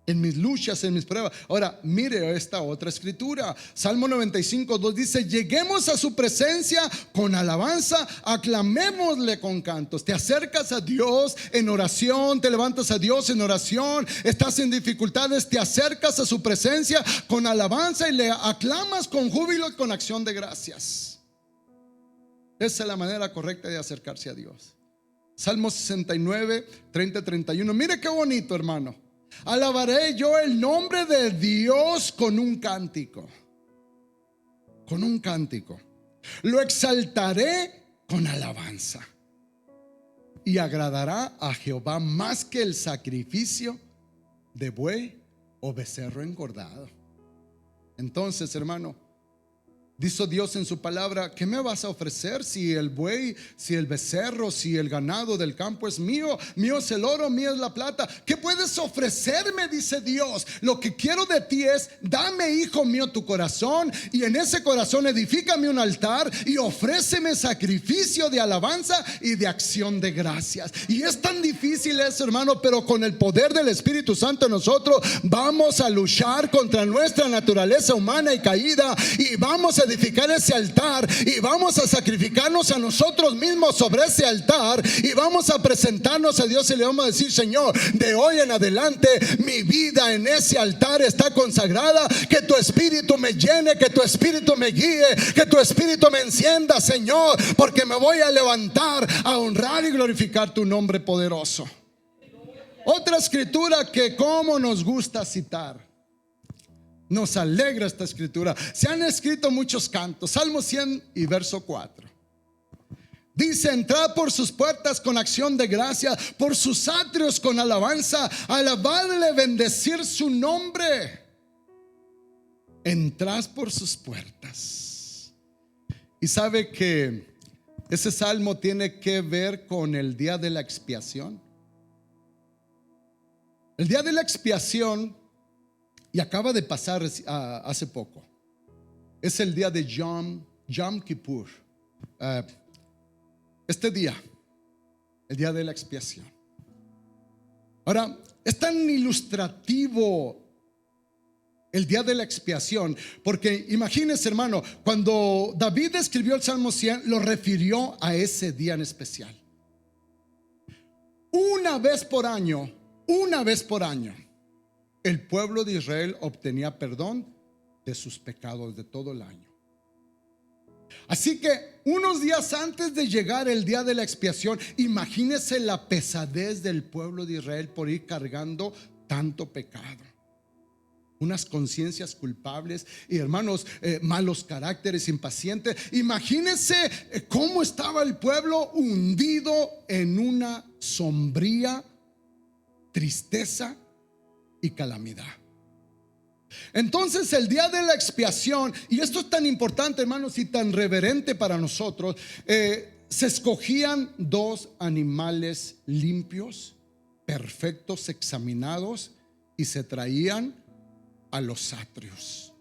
en mis luchas, en mis pruebas. Ahora mire esta otra escritura, Salmo 95, 2 dice: lleguemos a su presencia con alabanza, aclamémosle con cantos. Te acercas a Dios en oración, te levantas a Dios en oración, estás en dificultades, te acercas a su presencia con alabanza y le aclamas con júbilo y con acción de gracias. Esa es la manera correcta de acercarse a Dios. Salmo 69, 30, 31. Mire qué bonito, hermano. Alabaré yo el nombre de Dios con un cántico. Con un cántico. Lo exaltaré con alabanza. Y agradará a Jehová más que el sacrificio de buey o becerro engordado. Entonces, hermano, dice Dios en su palabra: ¿qué me vas a ofrecer si el buey, si el becerro, si el ganado del campo es mío? Mío es el oro, mío es la plata. ¿Qué puedes ofrecerme? Dice Dios. Lo que quiero de ti es: dame, hijo mío, tu corazón, y en ese corazón edifícame un altar y ofréceme sacrificio de alabanza y de acción de gracias. Y es tan difícil eso, hermano, pero con el poder del Espíritu Santo en nosotros vamos a luchar contra nuestra naturaleza humana y caída, y vamos a edificar ese altar, y vamos a sacrificarnos a nosotros mismos sobre ese altar, y vamos a presentarnos a Dios y le vamos a decir: Señor, de hoy en adelante mi vida en ese altar está consagrada. Que tu Espíritu me llene, que tu Espíritu me guíe, que tu Espíritu me encienda, Señor, porque me voy a levantar a honrar y glorificar tu nombre poderoso. Otra escritura que como nos gusta citar, nos alegra esta escritura. Se han escrito muchos cantos. Salmo 100 y verso 4 dice: entrad por sus puertas con acción de gracia, por sus atrios con alabanza, alabadle, bendecir su nombre. Entrad por sus puertas. Y sabe que ese salmo tiene que ver con el día de la expiación. El día de la expiación, y acaba de pasar hace poco, es el día de Yom Kippur. Este día, el día de la expiación. Ahora, es tan ilustrativo el día de la expiación, porque imagínense, hermano, cuando David escribió el Salmo 100, lo refirió a ese día en especial. Una vez por año, el pueblo de Israel obtenía perdón de sus pecados de todo el año. Así que unos días antes de llegar el día de la expiación, imagínese la pesadez del pueblo de Israel por ir cargando tanto pecado. unas conciencias culpables y hermanos, malos caracteres, impacientes. Imagínense cómo estaba el pueblo hundido en una sombría tristeza y calamidad. Entonces el día de la expiación, y esto es tan importante, hermanos, y tan reverente para nosotros, se escogían 2 animales limpios, perfectos, examinados, y se traían a los atrios.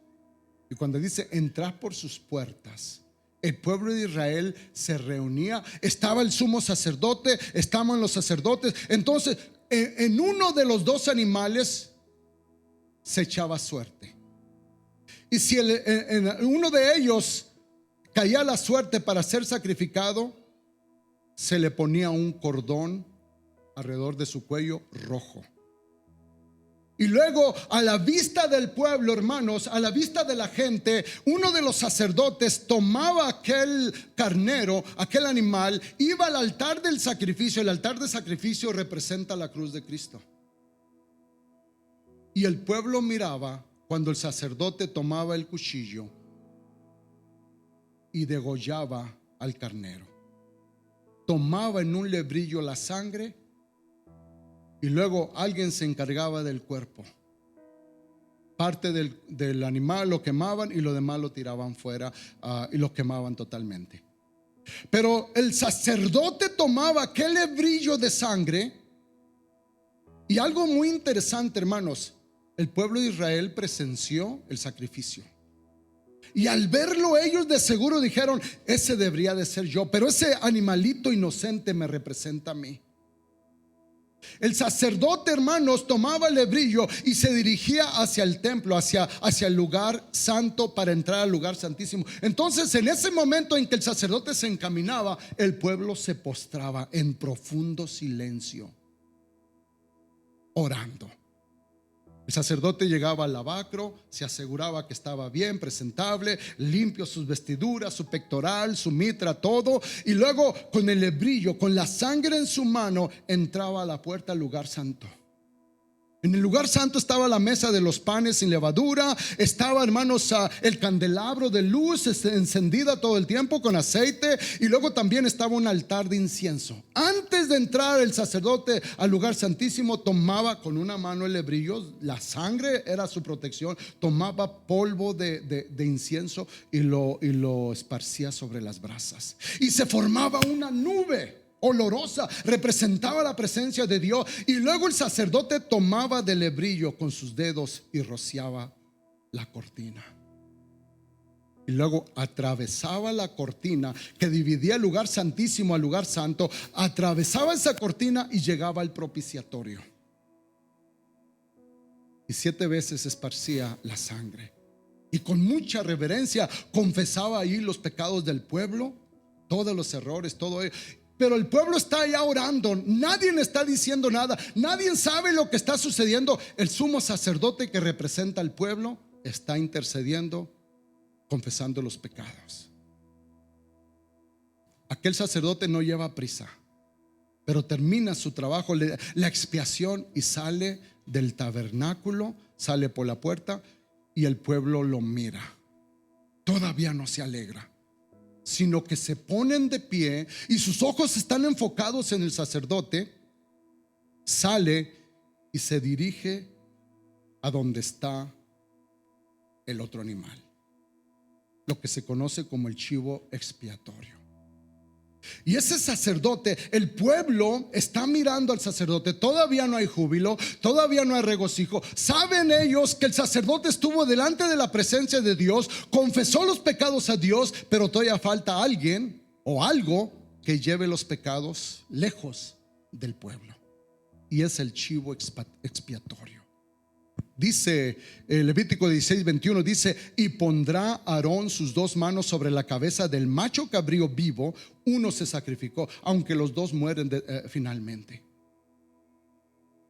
Y cuando dice entrad por sus puertas, el pueblo de Israel se reunía, estaba el sumo sacerdote, estaban los sacerdotes. Entonces en uno de los 2 animales se echaba suerte, y si en uno de ellos caía la suerte para ser sacrificado, se le ponía un cordón alrededor de su cuello rojo. Y luego, a la vista del pueblo, hermanos, a la vista de la gente, uno de los sacerdotes tomaba aquel carnero, aquel animal, iba al altar del sacrificio. El altar de sacrificio representa la cruz de Cristo. Y el pueblo miraba cuando el sacerdote tomaba el cuchillo y degollaba al carnero. Tomaba en un lebrillo la sangre y luego alguien se encargaba del cuerpo. Parte del animal lo quemaban y lo demás lo tiraban fuera, y lo quemaban totalmente. Pero el sacerdote tomaba aquel lebrillo de sangre. Y algo muy interesante, hermanos, el pueblo de Israel presenció el sacrificio. Y al verlo ellos de seguro dijeron: ese debería de ser yo, pero ese animalito inocente me representa a mí. El sacerdote, hermanos, tomaba el lebrillo y se dirigía hacia el templo, hacia el lugar santo, para entrar al lugar santísimo. Entonces, en ese momento en que el sacerdote se encaminaba, el pueblo se postraba en profundo silencio, orando. El sacerdote llegaba al lavacro, se aseguraba que estaba bien, presentable, limpio, sus vestiduras, su pectoral, su mitra, todo. Y luego, con el lebrillo, con la sangre en su mano, entraba a la puerta al lugar santo. En el lugar santo estaba la mesa de los panes sin levadura. Estaba, hermanos, el candelabro de luz encendida todo el tiempo con aceite. Y luego también estaba un altar de incienso. Antes de entrar el sacerdote al lugar santísimo, tomaba con una mano el lebrillo. La sangre era su protección. Tomaba polvo de incienso y lo esparcía sobre las brasas. Y se formaba una nube olorosa, representaba la presencia de Dios. Y luego el sacerdote tomaba del lebrillo con sus dedos y rociaba la cortina. Y luego atravesaba la cortina que dividía el lugar santísimo al lugar santo. Atravesaba esa cortina y llegaba al propiciatorio. Y 7 veces esparcía la sangre. Y con mucha reverencia confesaba ahí los pecados del pueblo, todos los errores, todo ello. Pero el pueblo está allá orando, nadie le está diciendo nada, nadie sabe lo que está sucediendo. El sumo sacerdote que representa al pueblo está intercediendo, confesando los pecados. Aquel sacerdote no lleva prisa, pero termina su trabajo, la expiación, y sale del tabernáculo, sale por la puerta y el pueblo lo mira. Todavía no se alegra, sino que se ponen de pie y sus ojos están enfocados en el sacerdote. Sale y se dirige a donde está el otro animal, lo que se conoce como el chivo expiatorio. Y ese sacerdote, el pueblo está mirando al sacerdote. Todavía no hay júbilo, todavía no hay regocijo. Saben ellos que el sacerdote estuvo delante de la presencia de Dios, confesó los pecados a Dios, pero todavía falta alguien o algo que lleve los pecados lejos del pueblo, y es el chivo expiatorio. Dice Levítico 16:21, dice: y pondrá Aarón sus 2 manos sobre la cabeza del macho cabrío vivo. Uno se sacrificó, aunque los 2 mueren finalmente.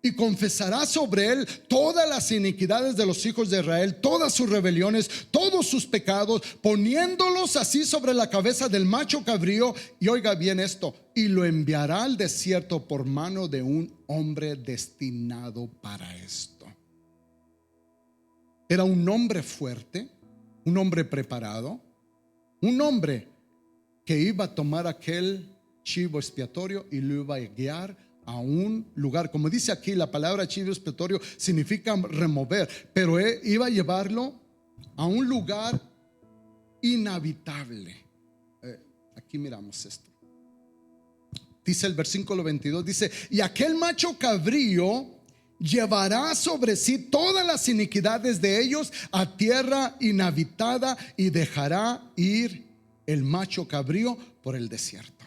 Y confesará sobre él todas las iniquidades de los hijos de Israel, todas sus rebeliones, todos sus pecados, poniéndolos así sobre la cabeza del macho cabrío. Y oiga bien esto: y lo enviará al desierto por mano de un hombre destinado para esto. era un hombre fuerte, un hombre preparado, un hombre que iba a tomar aquel chivo expiatorio y lo iba a guiar a un lugar. Como dice aquí, la palabra chivo expiatorio significa remover, pero iba a llevarlo a un lugar inhabitable. Aquí miramos esto. Dice el versículo 22, dice: y aquel macho cabrío llevará sobre sí todas las iniquidades de ellos a tierra inhabitada, y dejará ir el macho cabrío por el desierto.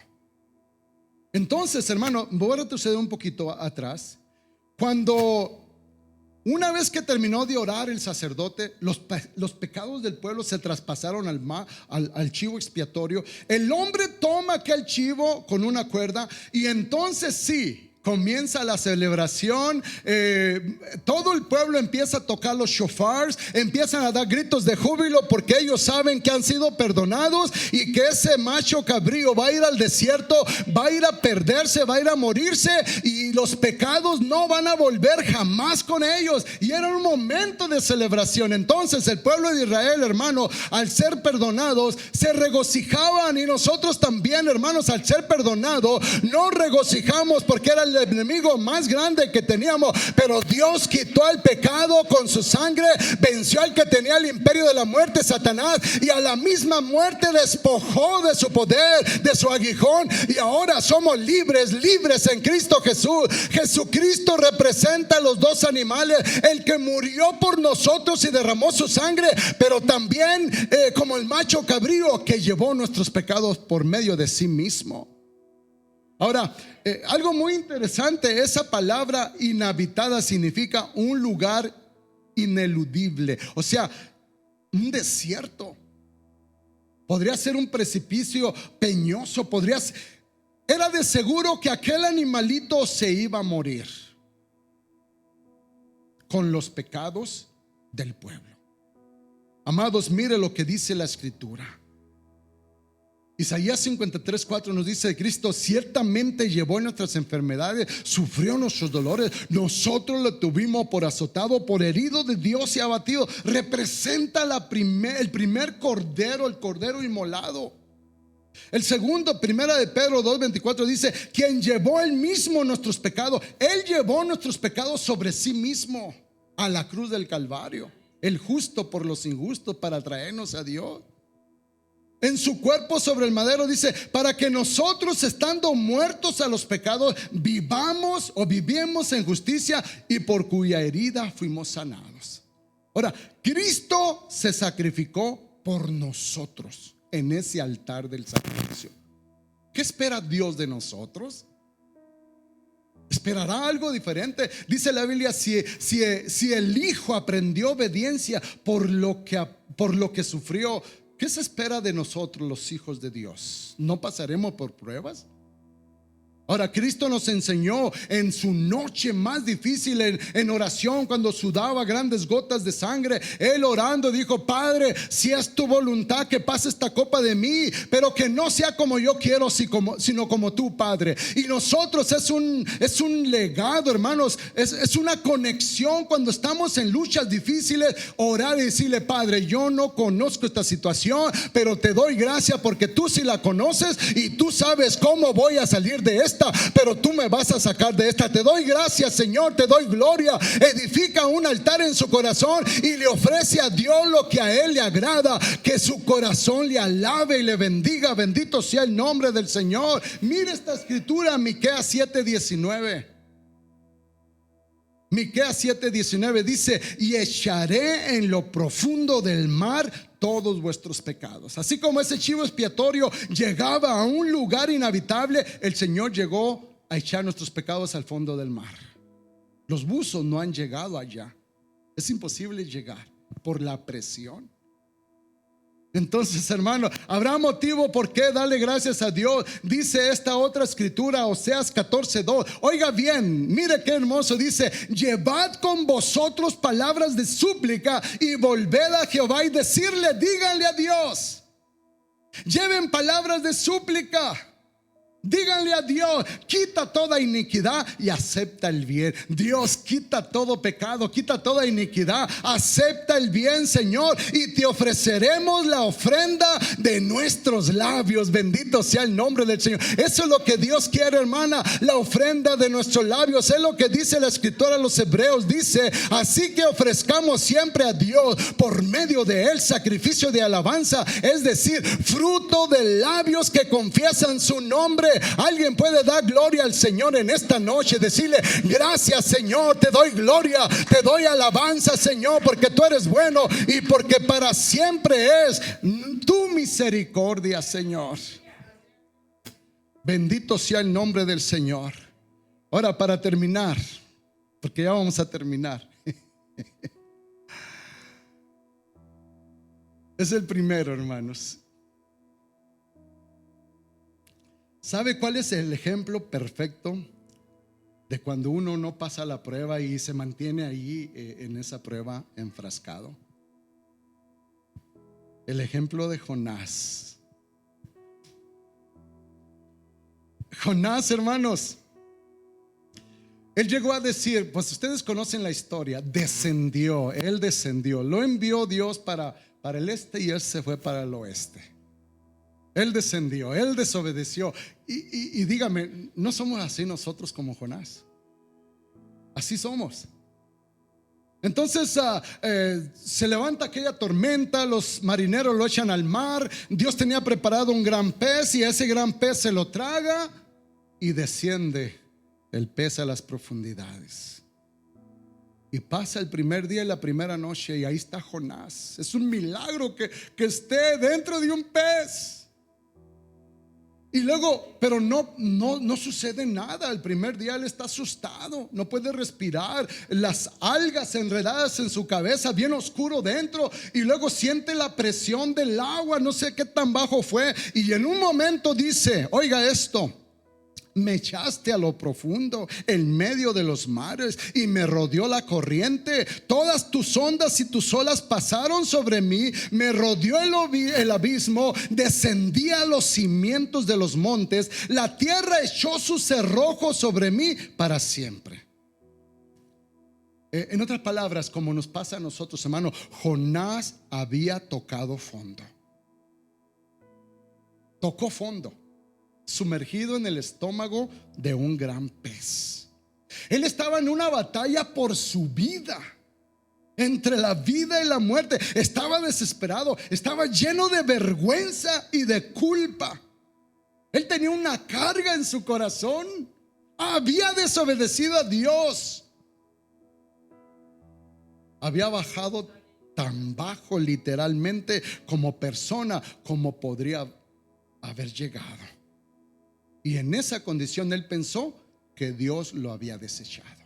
Entonces, hermano, voy a retroceder un poquito atrás. Cuando una vez que terminó de orar el sacerdote, los pecados del pueblo se traspasaron al chivo expiatorio. El hombre toma aquel chivo con una cuerda, y entonces sí, comienza la celebración. Todo el pueblo empieza a tocar los shofars, empiezan a dar gritos de júbilo, porque ellos saben que han sido perdonados y que ese macho cabrío va a ir al desierto, va a ir a perderse, va a ir a morirse, y los pecados no van a volver jamás con ellos. Y era un momento de celebración. Entonces el pueblo de Israel, hermano, al ser perdonados, se regocijaban. Y nosotros también, hermanos, al ser perdonados, nos regocijamos, porque era el enemigo más grande que teníamos, pero Dios quitó el pecado con su sangre, venció al que tenía el imperio de la muerte, Satanás, y a la misma muerte despojó de su poder, de su aguijón, y ahora somos libres en Cristo Jesús. Jesucristo representa a los dos animales, el que murió por nosotros y derramó su sangre, pero también como el macho cabrío que llevó nuestros pecados por medio de sí mismo. Ahora, algo muy interesante, esa palabra inhabitada significa un lugar ineludible, o sea, un desierto. Podría ser un precipicio peñoso, era de seguro que aquel animalito se iba a morir con los pecados del pueblo. Amados, mire lo que dice la escritura. Isaías 53:4 nos dice: Cristo ciertamente llevó nuestras enfermedades, sufrió nuestros dolores, nosotros lo tuvimos por azotado, por herido de Dios y abatido. Representa el primer cordero, el cordero inmolado. El segundo, primera de Pedro 2:24 dice: quien llevó él mismo nuestros pecados. Él llevó nuestros pecados sobre sí mismo a la cruz del Calvario, el justo por los injustos, para traernos a Dios. En su cuerpo sobre el madero, dice, para que nosotros, estando muertos a los pecados, vivamos o vivimos en justicia, y por cuya herida fuimos sanados. Ahora, Cristo se sacrificó por nosotros en ese altar del sacrificio. ¿Qué espera Dios de nosotros? ¿Esperará algo diferente? Dice la Biblia: si el Hijo aprendió obediencia por lo que sufrió, ¿qué se espera de nosotros, los hijos de Dios? ¿No pasaremos por pruebas? Ahora, Cristo nos enseñó en su noche más difícil, en oración, cuando sudaba grandes gotas de sangre, Él orando dijo: Padre, si es tu voluntad que pase esta copa de mí, pero que no sea como yo quiero, sino como tú, Padre. Y nosotros es un legado, hermanos, es una conexión cuando estamos en luchas difíciles, orar y decirle: Padre, yo no conozco esta situación, pero te doy gracias porque tú sí la conoces y tú sabes cómo voy a salir de esta, pero tú me vas a sacar de esta. Te doy gracias, Señor, te doy gloria. Edifica un altar en su corazón y le ofrece a Dios lo que a Él le agrada, que su corazón le alabe y le bendiga. Bendito sea el nombre del Señor. Mire esta escritura, Miqueas 7:19. Miqueas 7:19 dice: y echaré en lo profundo del mar todos vuestros pecados. Así como ese chivo expiatorio llegaba a un lugar inhabitable, el Señor llegó a echar nuestros pecados al fondo del mar. Los buzos no han llegado allá. Es imposible llegar por la presión. Entonces, hermano, habrá motivo por qué darle gracias a Dios. Dice esta otra escritura, Oseas 14:2. Oiga bien, mire qué hermoso. Dice: llevad con vosotros palabras de súplica y volved a Jehová y decirle, díganle a Dios. Lleven palabras de súplica. Díganle a Dios, quita toda iniquidad y acepta el bien. Dios, quita todo pecado, quita toda iniquidad, acepta el bien, Señor, y te ofreceremos la ofrenda de nuestros labios. Bendito sea el nombre del Señor. Eso es lo que Dios quiere, hermana, la ofrenda de nuestros labios. Es lo que dice la escritura a los hebreos. Dice, así que ofrezcamos siempre a Dios por medio de él sacrificio de alabanza, es decir, fruto de labios que confiesan su nombre. Alguien puede dar gloria al Señor en esta noche, decirle, gracias, Señor, te doy gloria, te doy alabanza, Señor, porque tú eres bueno y porque para siempre es tu misericordia, Señor. Bendito sea el nombre del Señor. Ahora, para terminar, porque ya vamos a terminar, es el primero, hermanos. ¿Sabe cuál es el ejemplo perfecto de cuando uno no pasa la prueba y se mantiene ahí en esa prueba enfrascado? El ejemplo de Jonás. Jonás, hermanos, él llegó a decir, pues ustedes conocen la historia, él descendió, lo envió Dios para el este y él se fue para el oeste. Él descendió, él desobedeció. Y dígame, ¿no somos así nosotros como Jonás? Así somos. Entonces se levanta aquella tormenta, los marineros lo echan al mar. Dios tenía preparado un gran pez y ese gran pez se lo traga y desciende el pez a las profundidades. Y pasa el primer día y la primera noche y ahí está Jonás. Es un milagro que esté dentro de un pez. Y luego, pero no sucede nada. El primer día él está asustado, no puede respirar, las algas enredadas en su cabeza, bien oscuro dentro. Y luego siente la presión del agua, no sé qué tan bajo fue. Y en un momento dice, oiga esto, me echaste a lo profundo, en medio de los mares, y me rodeó la corriente. Todas tus ondas y tus olas pasaron sobre mí. Me rodeó el abismo. Descendí a los cimientos de los montes. La tierra echó su cerrojo sobre mí para siempre. En otras palabras, como nos pasa a nosotros, hermano, Jonás había tocado fondo. Tocó fondo, sumergido en el estómago de un gran pez. Él estaba en una batalla por su vida, entre la vida y la muerte. Estaba desesperado, estaba lleno de vergüenza y de culpa. Él tenía una carga en su corazón. Había desobedecido a Dios. Había bajado tan bajo literalmente como persona como podría haber llegado. Y en esa condición él pensó que Dios lo había desechado.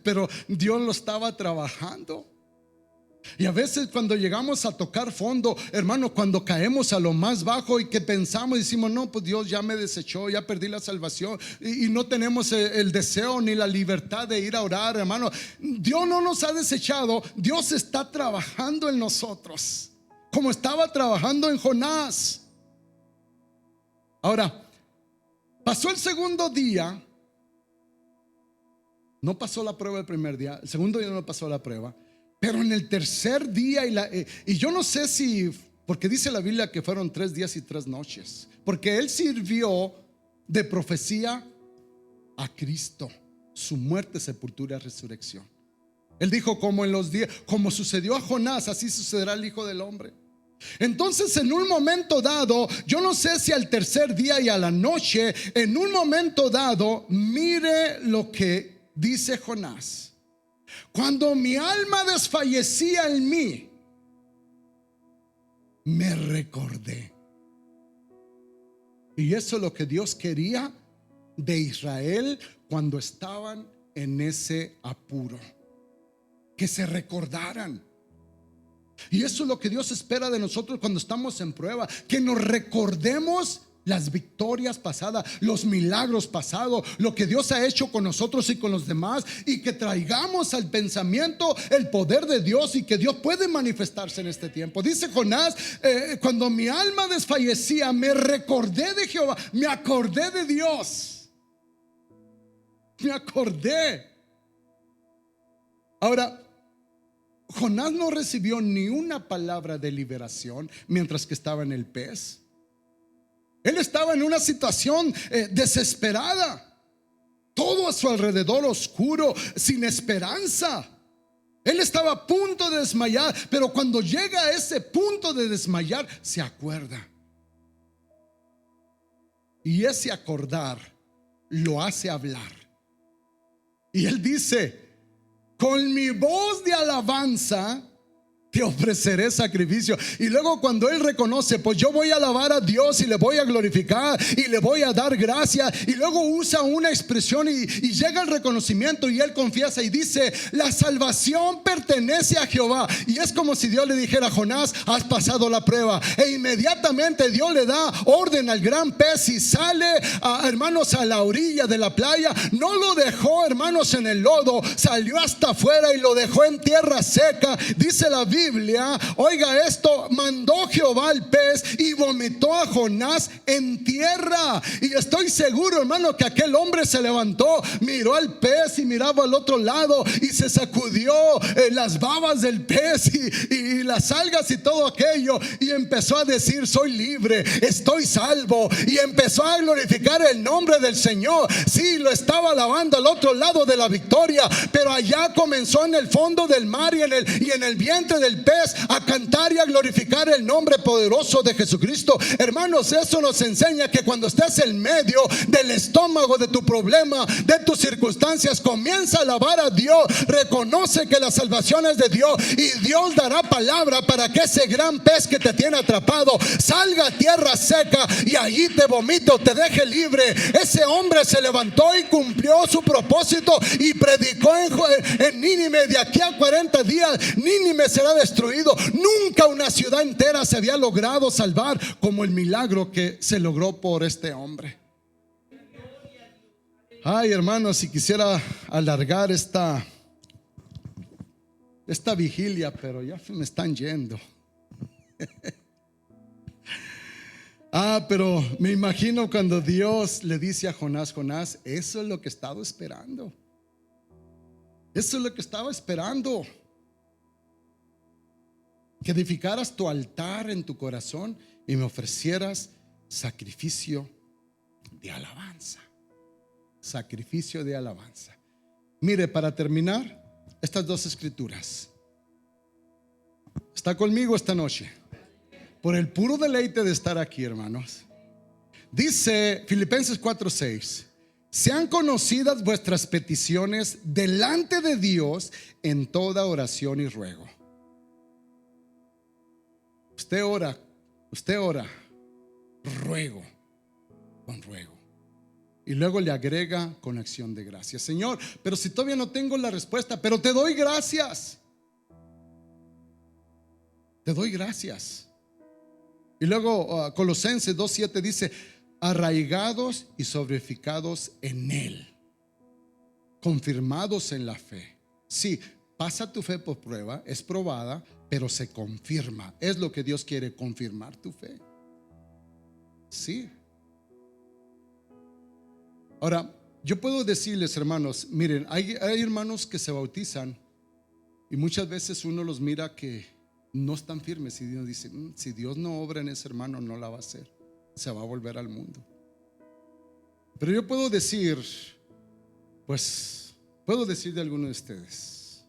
Pero Dios lo estaba trabajando. Y a veces cuando llegamos a tocar fondo, hermano, cuando caemos a lo más bajo y que pensamos y decimos, no, pues Dios ya me desechó, ya perdí la salvación, y no tenemos el deseo ni la libertad de ir a orar, hermano. Dios no nos ha desechado. Dios está trabajando en nosotros, como estaba trabajando en Jonás. Ahora, pasó el segundo día. No pasó la prueba el primer día. El segundo día no pasó la prueba. Pero en el tercer día y yo no sé si, porque dice la Biblia que fueron 3 días y 3 noches, porque él sirvió de profecía a Cristo, su muerte, sepultura y resurrección. Él dijo, como en los días, como sucedió a Jonás, así sucederá al Hijo del Hombre. Entonces, en un momento dado, yo no sé si al tercer día y a la noche, en un momento dado, mire lo que dice Jonás. Cuando mi alma desfallecía en mí, me recordé. Y eso es lo que Dios quería de Israel cuando estaban en ese apuro, que se recordaran. Y eso es lo que Dios espera de nosotros cuando estamos en prueba, que nos recordemos las victorias pasadas, los milagros pasados, lo que Dios ha hecho con nosotros y con los demás, y que traigamos al pensamiento el poder de Dios y que Dios puede manifestarse en este tiempo. Dice Jonás, cuando mi alma desfallecía, me recordé de Jehová, me acordé de Dios, me acordé. Ahora, Jonás no recibió ni una palabra de liberación mientras que estaba en el pez. Él estaba en una situación desesperada, todo a su alrededor oscuro, sin esperanza. Él estaba a punto de desmayar, pero cuando llega a ese punto de desmayar, se acuerda. Y ese acordar lo hace hablar. Y él dice: con mi voz de alabanza te ofreceré sacrificio. Y luego cuando él reconoce, pues yo voy a alabar a Dios y le voy a glorificar y le voy a dar gracias, y luego usa una expresión y llega el reconocimiento, y él confiesa y dice: la salvación pertenece a Jehová. Y es como si Dios le dijera: Jonás, has pasado la prueba. E inmediatamente Dios le da orden al gran pez y sale, hermanos, a la orilla de la playa. No lo dejó, hermanos, en el lodo, salió hasta afuera y lo dejó en tierra seca. Dice la Biblia, oiga esto: mandó Jehová al pez y vomitó a Jonás en tierra. Y estoy seguro, hermano, que aquel hombre se levantó, miró al pez y miraba al otro lado y se sacudió las babas del pez y las algas y todo aquello, y empezó a decir: soy libre, estoy salvo. Y empezó a glorificar el nombre del Señor. Sí, lo estaba alabando al otro lado de la victoria, pero allá comenzó en el fondo del mar y en el vientre del pez a cantar y a glorificar el nombre poderoso de Jesucristo. Hermanos, eso nos enseña que cuando estés en medio del estómago de tu problema, de tus circunstancias, comienza a alabar a Dios, reconoce que la salvación es de Dios, y Dios dará palabra para que ese gran pez que te tiene atrapado salga a tierra seca y allí te vomite o te deje libre. Ese hombre se levantó y cumplió su propósito y predicó en Nínive: de aquí a 40 días Nínive será destruido. Nunca una ciudad entera se había logrado salvar como el milagro que se logró por este hombre. Ay, hermanos, si quisiera alargar esta vigilia, pero ya me están yendo. Pero me imagino cuando Dios le dice a Jonás: Jonás, eso es lo que estaba esperando. Eso es lo que estaba esperando. Que edificaras tu altar en tu corazón y me ofrecieras sacrificio de alabanza. Sacrificio de alabanza. Mire, para terminar, estas dos escrituras. ¿Está conmigo esta noche? Por el puro deleite de estar aquí, hermanos. Dice Filipenses 4:6: sean conocidas vuestras peticiones delante de Dios en toda oración y ruego. Usted ora, ruego, con ruego. Y luego le agrega con acción de gracias: Señor, pero si todavía no tengo la respuesta, pero te doy gracias. Te doy gracias. Y luego Colosenses 2:7 dice: arraigados y sobreedificados en Él, confirmados en la fe. Sí, pasa tu fe por prueba, es probada, pero se confirma. Es lo que Dios quiere, confirmar tu fe. Sí. Ahora, yo puedo decirles, hermanos, miren, hay hermanos que se bautizan y muchas veces uno los mira que no están firmes, y Dios dice: si Dios no obra en ese hermano, no la va a hacer, se va a volver al mundo. Pero yo puedo decir, puedo decir de alguno de ustedes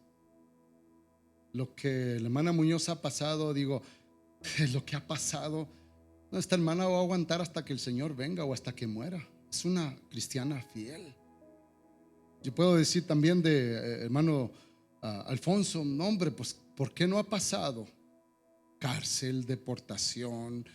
lo que la hermana Muñoz ha pasado. Digo, lo que ha pasado, no, esta hermana va a aguantar hasta que el Señor venga o hasta que muera. Es una cristiana fiel. Yo puedo decir también de hermano Alfonso: no, hombre, pues ¿por qué no ha pasado? Cárcel, deportación,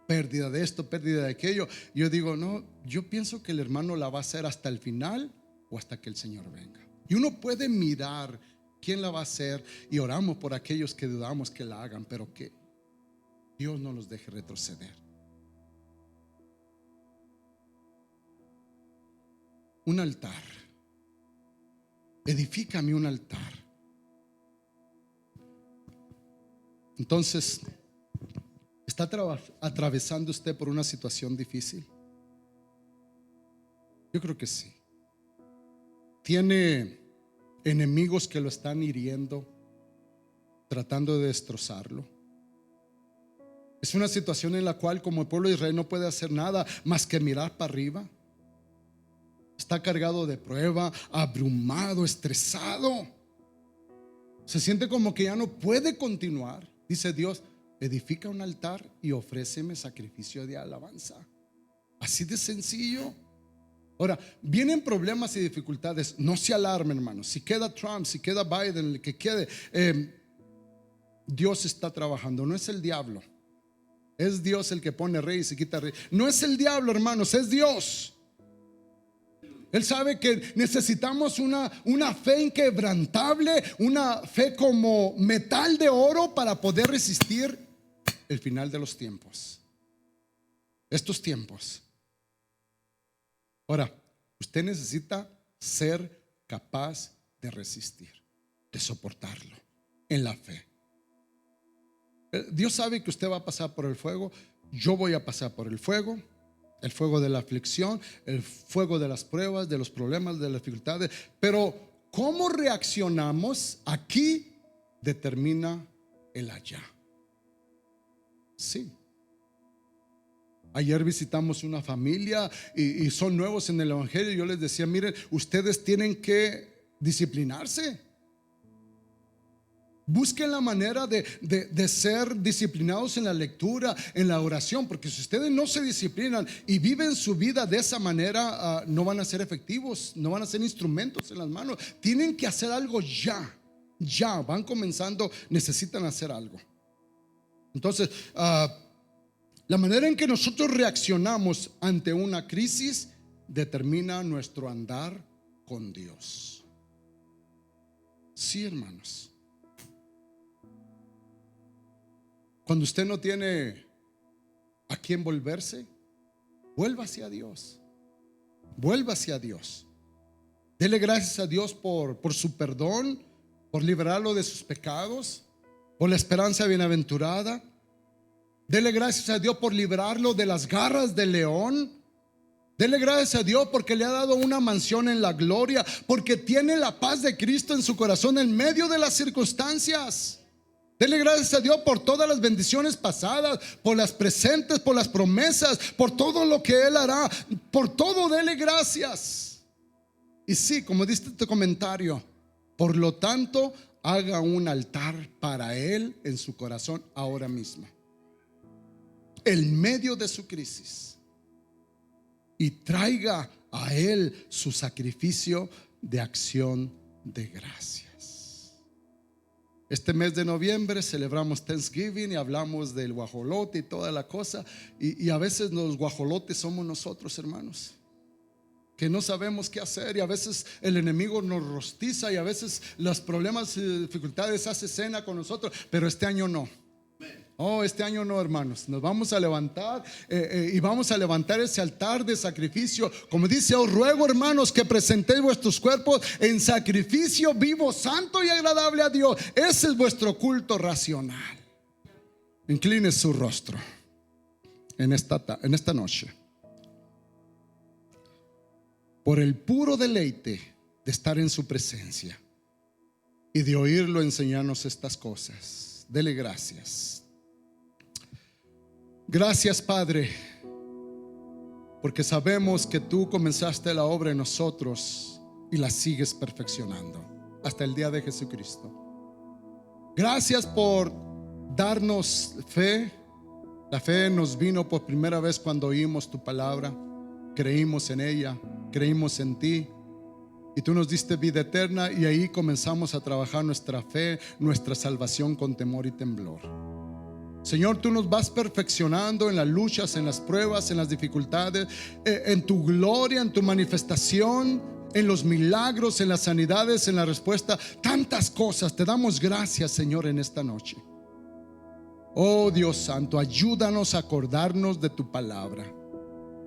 pérdida de esto, pérdida de aquello. Yo digo, no, yo pienso que el hermano la va a hacer hasta el final o hasta que el Señor venga. Y uno puede mirar quién la va a hacer, y oramos por aquellos que dudamos que la hagan, pero que Dios no los deje retroceder. un altar. Edifícame un altar. Entonces, ¿está atravesando usted por una situación difícil? Yo creo que sí. Tiene enemigos que lo están hiriendo, tratando de destrozarlo. Es una situación en la cual, como el pueblo de Israel, no puede hacer nada más que mirar para arriba. Está cargado de prueba, abrumado, estresado. Se siente como que ya no puede continuar. Dice Dios: edifica un altar y ofréceme sacrificio de alabanza. Así de sencillo. Ahora, vienen problemas y dificultades. No se alarmen, hermanos. Si queda Trump, si queda Biden, el que quede, Dios está trabajando. No es el diablo. Es Dios el que pone rey y se quita rey. No es el diablo, hermanos, es Dios. Él sabe que necesitamos una fe inquebrantable, una fe como metal de oro para poder resistir el final de los tiempos. Estos tiempos. Ahora, usted necesita ser capaz de resistir, de soportarlo en la fe. Dios sabe que usted va a pasar por el fuego. Yo voy a pasar por el fuego de la aflicción, el fuego de las pruebas, de los problemas, de las dificultades. Pero cómo reaccionamos aquí determina el allá. Sí. Ayer visitamos una familia y son nuevos en el evangelio. Yo les decía: miren, ustedes tienen que disciplinarse. Busquen la manera de ser disciplinados en la lectura, en la oración, porque si ustedes no se disciplinan y viven su vida de esa manera, no van a ser efectivos, no van a ser instrumentos en las manos. Tienen que hacer algo ya van comenzando, necesitan hacer algo. Entonces, la manera en que nosotros reaccionamos ante una crisis determina nuestro andar con Dios. Sí, hermanos. Cuando usted no tiene a quién volverse, vuelva hacia Dios. Vuelva hacia Dios. Dele gracias a Dios por su perdón, por liberarlo de sus pecados, por la esperanza bienaventurada. Dele gracias a Dios por librarlo de las garras del león. Dele gracias a Dios porque le ha dado una mansión en la gloria, porque tiene la paz de Cristo en su corazón en medio de las circunstancias. Dele gracias a Dios por todas las bendiciones pasadas, por las presentes, por las promesas, por todo lo que Él hará. Por todo dele gracias. Y sí, como dice este comentario, por lo tanto, haga un altar para Él en su corazón ahora mismo, en medio de su crisis, y traiga a Él su sacrificio de acción de gracias. Este mes de noviembre celebramos Thanksgiving y hablamos del guajolote y toda la cosa. Y a veces los guajolotes somos nosotros, hermanos, que no sabemos qué hacer, y a veces el enemigo nos rostiza, y a veces los problemas y dificultades hace cena con nosotros. Pero este año no. Este año no, hermanos. Nos vamos a levantar y vamos a levantar ese altar de sacrificio. Como dice: os ruego, hermanos, que presentéis vuestros cuerpos en sacrificio vivo, santo y agradable a Dios. Ese es vuestro culto racional. Incline su rostro en esta noche, por el puro deleite de estar en su presencia y de oírlo enseñarnos estas cosas. Dele gracias. Gracias, Padre, porque sabemos que tú comenzaste la obra en nosotros y la sigues perfeccionando hasta el día de Jesucristo. Gracias por darnos fe. La fe nos vino por primera vez cuando oímos tu palabra, creímos en ella, creímos en ti, y tú nos diste vida eterna, y ahí comenzamos a trabajar nuestra fe, nuestra salvación con temor y temblor. Señor, tú nos vas perfeccionando en las luchas, en las pruebas, en las dificultades, en tu gloria, en tu manifestación, en los milagros, en las sanidades, en la respuesta. Tantas cosas. Te damos gracias, Señor, en esta noche. Oh Dios Santo, ayúdanos a acordarnos de tu palabra.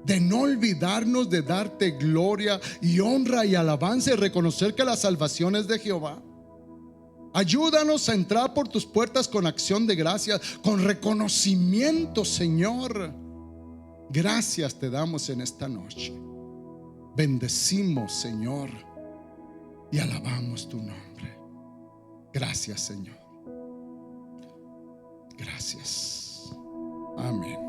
de no olvidarnos de darte gloria y honra y alabanza y reconocer que la salvación es de Jehová. Ayúdanos a entrar por tus puertas con acción de gracias, con reconocimiento, Señor. Gracias te damos en esta noche. Bendecimos, Señor, y alabamos tu nombre. Gracias, Señor. Gracias. Amén.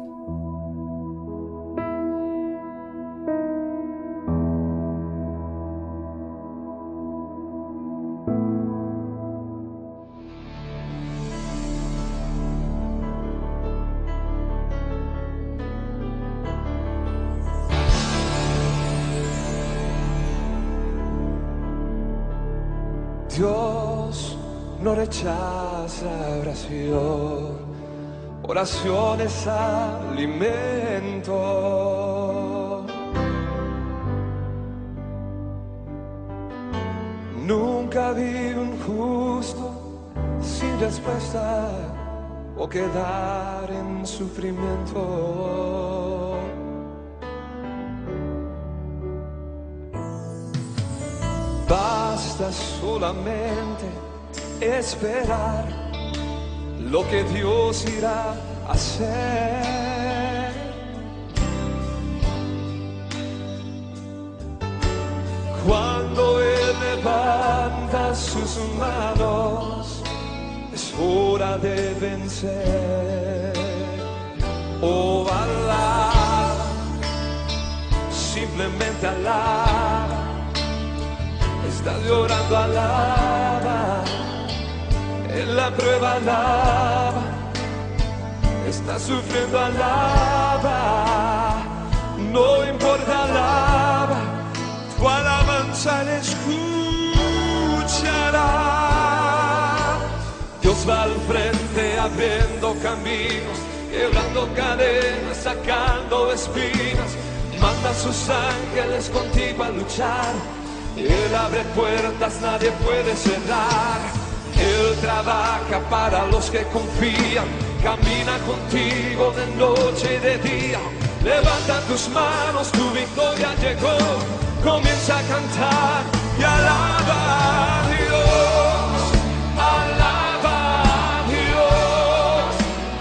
Dios no rechaza oración, oración es alimento. Nunca vi un justo sin respuesta o quedar en sufrimiento. Basta solamente esperar lo que Dios irá a hacer. Cuando Él levanta sus manos, es hora de vencer. Oh, alaba, simplemente alaba. Estás llorando, alaba. En la prueba, alaba. Estás sufriendo, alaba. No importa, alaba. Tu alabanza le escuchará. Dios va al frente abriendo caminos, quebrando cadenas, sacando espinas. Manda a sus ángeles contigo a luchar. Él abre puertas, nadie puede cerrar. Él trabaja para los que confían. Camina contigo de noche y de día. Levanta tus manos, tu victoria llegó. Comienza a cantar y alaba a Dios. Alaba a Dios.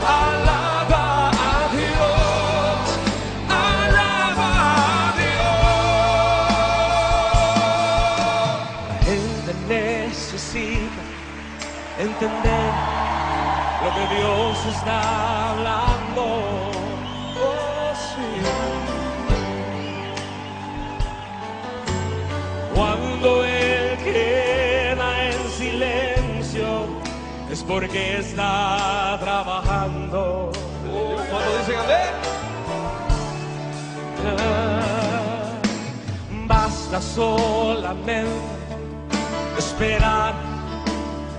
Alaba a Dios. Alaba a Dios. La gente necesita entender lo que Dios está hablando. Oh, sí. Cuando Él queda en silencio es porque está trabajando. Cuando dicen amén, basta solamente esperar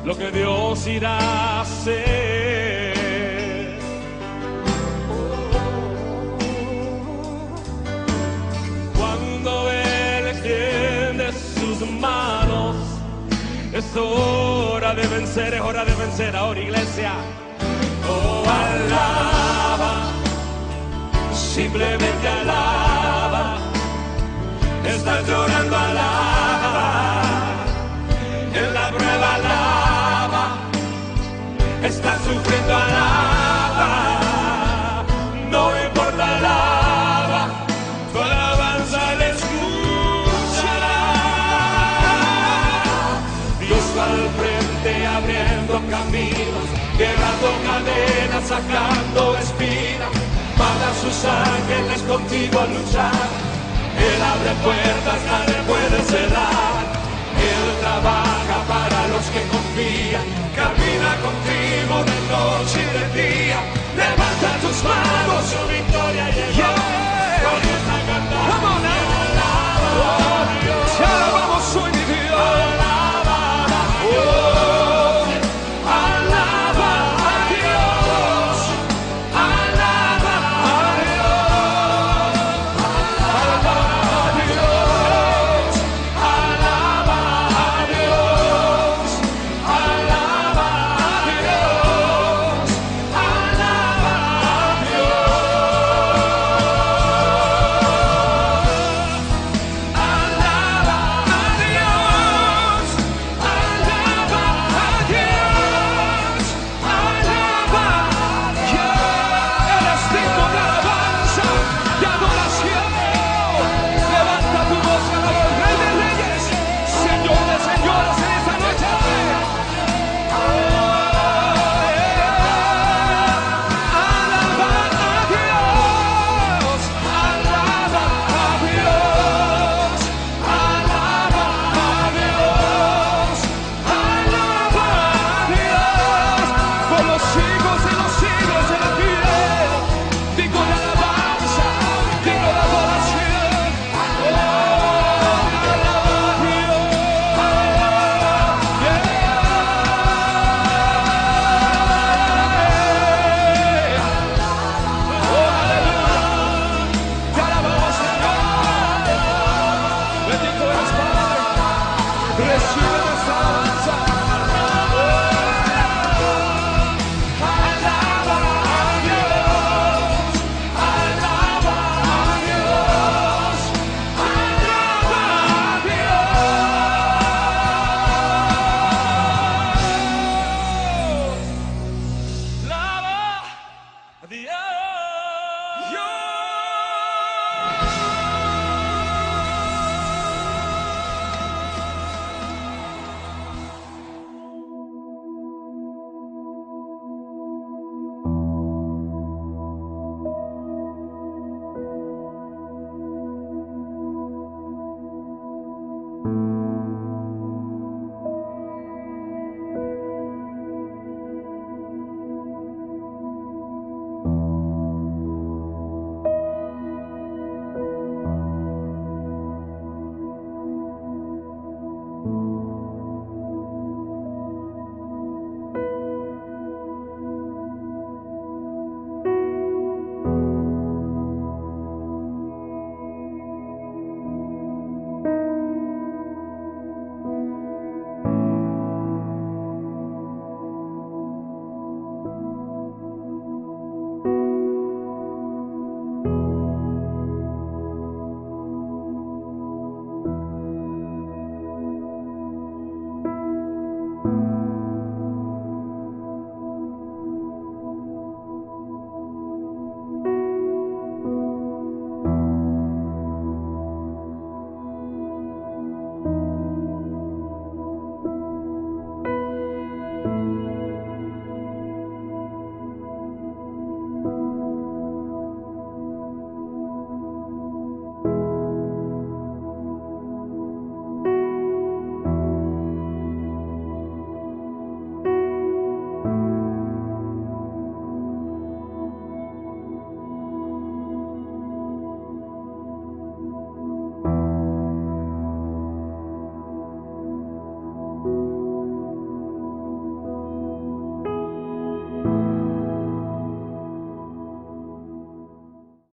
lo que Dios irá a hacer. Cuando Él extiende sus manos, es hora de vencer, es hora de vencer ahora, iglesia. Oh, alaba, simplemente alaba. Estás llorando, alaba. En la prueba, alaba. Estás sufriendo, alaba. No importa, alaba. Tu alabanza le escuchará. Dios va al frente abriendo caminos, quebrando cadenas, sacando espinas. Manda a sus ángeles contigo a luchar. Él abre puertas, nadie puede cerrar. Él trabaja para los que confían. Camina contigo de noche y de día.